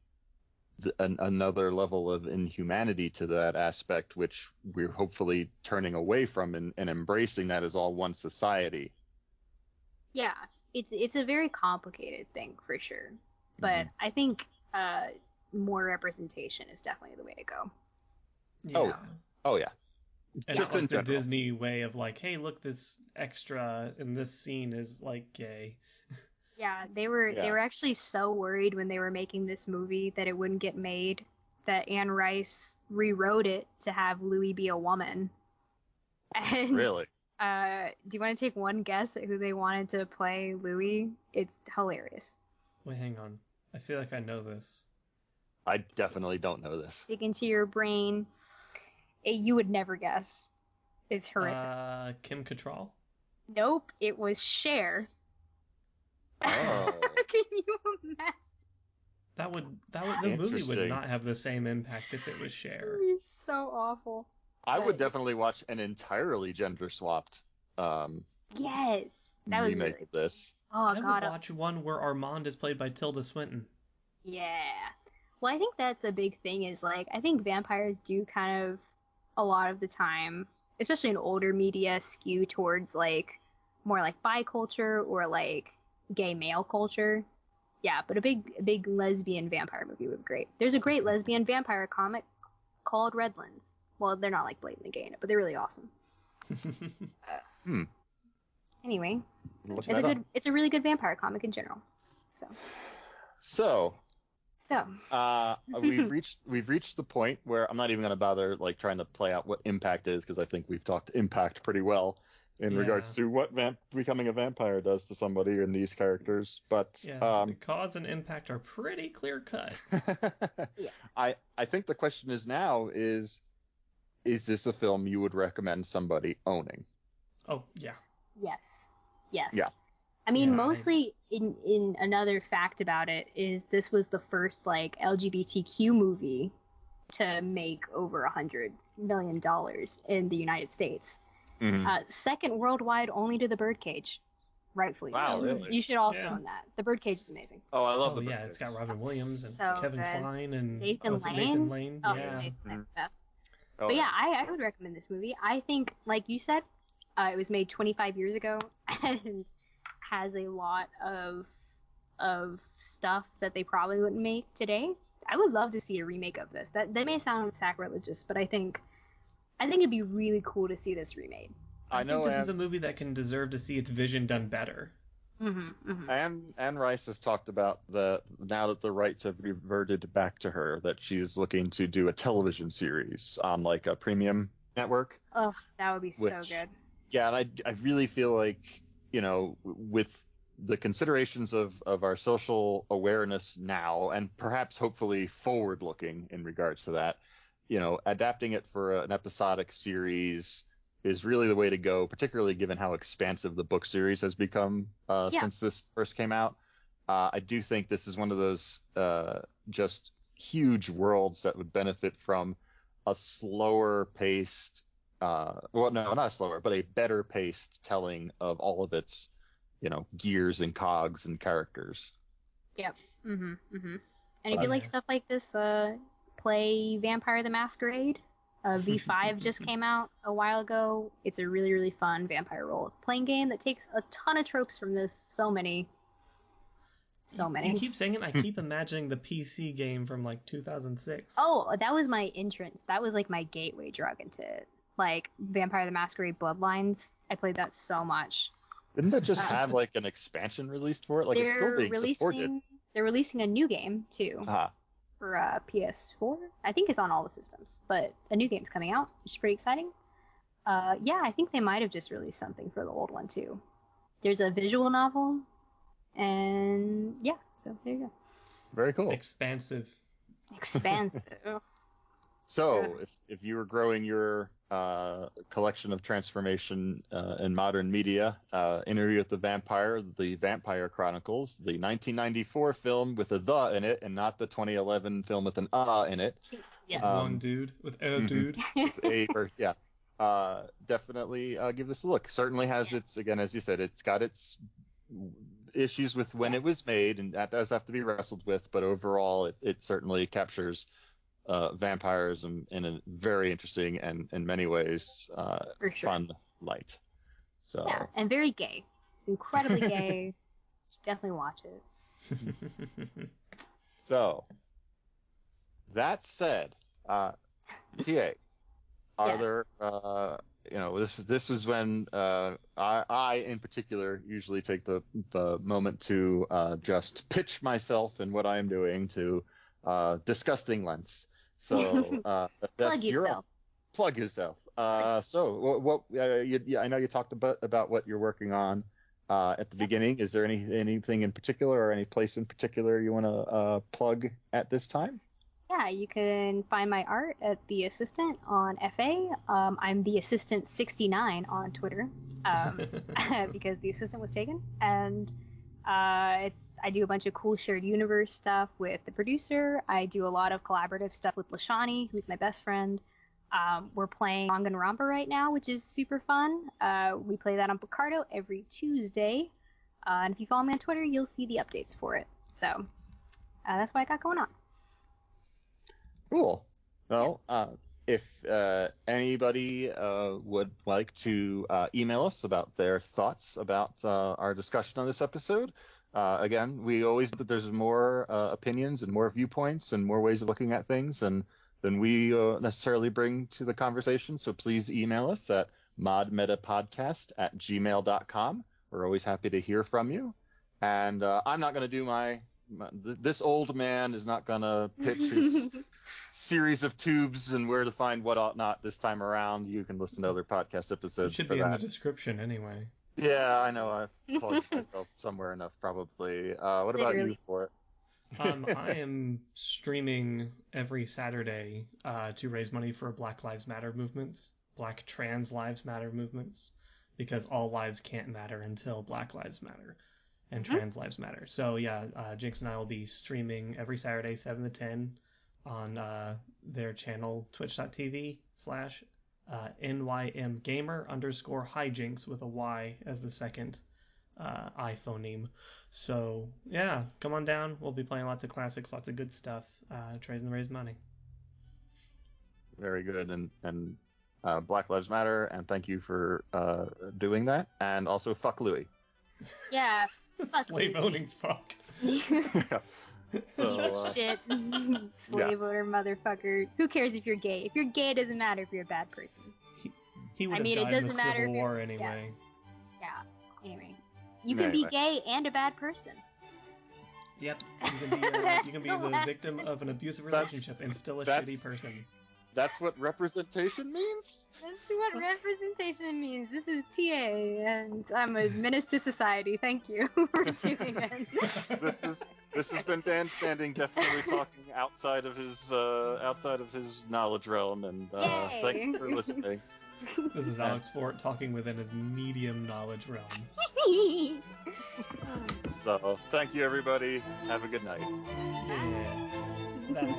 another level of inhumanity to that aspect, which we're hopefully turning away from and embracing that as all one society? Yeah, it's a very complicated thing for sure, but I think more representation is definitely the way to go. Yeah. Oh yeah. And just in the Disney way of like, hey, look, this extra in this scene is like gay. Yeah, they were actually so worried when they were making this movie that it wouldn't get made that Anne Rice rewrote it to have Louis be a woman. And really? Do you want to take one guess at who they wanted to play Louis? It's hilarious. Wait, hang on. I feel like I know this. I definitely don't know this. Dig into your brain. You would never guess. It's horrific. Kim Cattrall? Nope, it was Cher. Oh. Can you imagine? The movie would not have the same impact if it was Cher. It's so awful. I would definitely watch an entirely gender swapped yes, that would remake really... of this. Oh God, I would watch one where Armand is played by Tilda Swinton. Yeah. Well, I think that's a big thing is like I think vampires do kind of a lot of the time, especially in older media, skew towards like more like bi culture or like gay male culture. Yeah, but a big lesbian vampire movie would be great. There's a great lesbian vampire comic called Redlands. Well, they're not like blatantly gay in it, but they're really awesome. Anyway, it's a really good vampire comic in general. So we've reached the point where I'm not even going to bother like trying to play out what impact is, because I think we've talked impact pretty well in regards to what becoming a vampire does to somebody in these characters. But the cause and impact are pretty clear cut. I think the question is now is this a film you would recommend somebody owning? Oh yeah. Yes. Yeah. I mean, mostly in another fact about it is this was the first like LGBTQ movie to make over $100 million in the United States. Second worldwide only to The Birdcage, rightfully so. Really? You should also own that. The Birdcage is amazing. Oh, I love The Birdcage. Yeah, it's got Robin Williams and so Kevin good. Kline and Nathan Lane. Oh, yeah. Nathan Lane, best. But yeah, I would recommend this movie. I think, like you said, It was made 25 years ago and has a lot of stuff that they probably wouldn't make today. I would love to see a remake of this. That may sound sacrilegious, but I think it'd be really cool to see this remade. I think this is a movie that can deserve to see its vision done better. Anne Rice has talked about now that the rights have reverted back to her, that she's looking to do a television series on like a premium network. Oh, that would be so good. Yeah, and I really feel like, with the considerations of our social awareness now, and perhaps hopefully forward looking in regards to that, adapting it for an episodic series is really the way to go, particularly given how expansive the book series has become since this first came out. I do think this is one of those just huge worlds that would benefit from a slower paced, well, no, not slower, but a better paced telling of all of its, gears and cogs and characters. Yep. And if you like stuff like this, play Vampire the Masquerade. V5 just came out a while ago. It's a really, really fun vampire role-playing game that takes a ton of tropes from this. So many. You keep saying it, I keep imagining the PC game from like 2006. Oh, that was my entrance. That was like my gateway drug into it. Like Vampire the Masquerade Bloodlines. I played that so much. Didn't that just have like an expansion released for it? Like it's still being supported. They're releasing a new game too. For PS4. I think it's on all the systems, but a new game's coming out, which is pretty exciting. I think they might have just released something for the old one too. There's a visual novel, and so there you go. Very cool. Expansive. So, if you were growing your collection of transformation in modern media, Interview with the Vampire Chronicles, the 1994 film with a "the" in it, and not the 2011 film with an in it. Yeah. One dude with a dude. Definitely give this a look. Certainly has its, again, as you said, it's got its issues with when it was made, and that does have to be wrestled with. But overall, it certainly captures vampires in a very interesting and in many ways fun light. So and very gay. It's incredibly gay. You should definitely watch it. So that said, TA, are there this is when I in particular usually take the moment to just pitch myself and what I am doing to disgusting lengths. So that's plug yourself. So what I know you talked about what you're working on at the beginning. Is there anything in particular or any place in particular you want to plug at this time? Yeah, you can find my art at The Assistant on FA. I'm The Assistant 69 on Twitter because The Assistant was taken. And I do a bunch of cool shared universe stuff with the producer. I do a lot of collaborative stuff with Lashani, who's my best friend. We're playing Danganronpa right now, which is super fun. We play that on Picardo every Tuesday. And if you follow me on Twitter, you'll see the updates for it. So that's what I got going on. Cool. Well, if anybody would like to email us about their thoughts about our discussion on this episode, again, we always think that there's more opinions and more viewpoints and more ways of looking at things than we necessarily bring to the conversation. So please email us at modmetapodcast@gmail.com. We're always happy to hear from you. And I'm not going to do this old man is not going to pitch his series of tubes and where to find what ought not this time around. You can listen to other podcast episodes. It should be in the description anyway. Yeah, I know. I've plugged myself somewhere enough, probably. What about you for it? I am streaming every Saturday to raise money for Black Lives Matter movements, Black Trans Lives Matter movements, because all lives can't matter until Black Lives Matter and Trans Lives Matter. So yeah, Jinx and I will be streaming every Saturday, 7 to 10 on their channel, twitch.tv/NYMgamer_hijinks with a Y as the second iPhoneme. So yeah, come on down. We'll be playing lots of classics, lots of good stuff, trying to raise money. Very good. And Black Lives Matter, and thank you for doing that. And also, fuck Louis. Yeah. Fuck Slave owning fuck. Yeah. So, shit. Slave owner motherfucker. Who cares if you're gay? If you're gay, it doesn't matter if you're a bad person. He would have died in the Civil War anyway. Yeah. Anyway. You can be gay and a bad person. Yep. You can be the victim of an abusive relationship and still a shitty person. That's what representation means? That's what representation means. This is TA, and I'm a menace to society. Thank you for tuning in. This has been Dan Standing, definitely talking outside of his knowledge realm, and thank you for listening. This is Alex Fort talking within his medium knowledge realm. So, thank you, everybody. Have a good night. Yeah. Bye.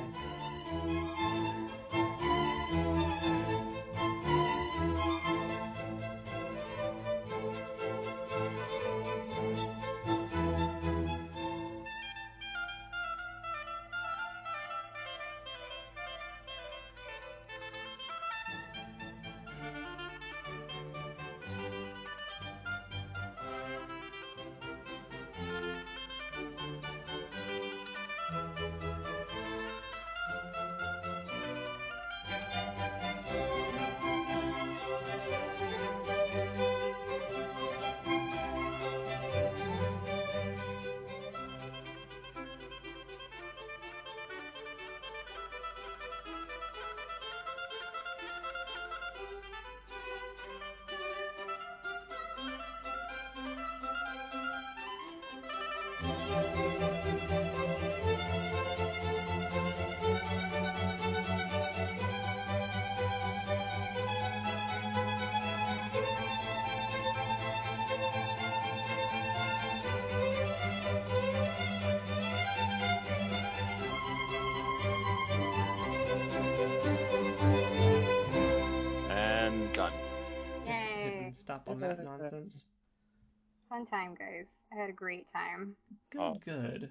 Stop on that nonsense. Fun time, guys. I had a great time. Good.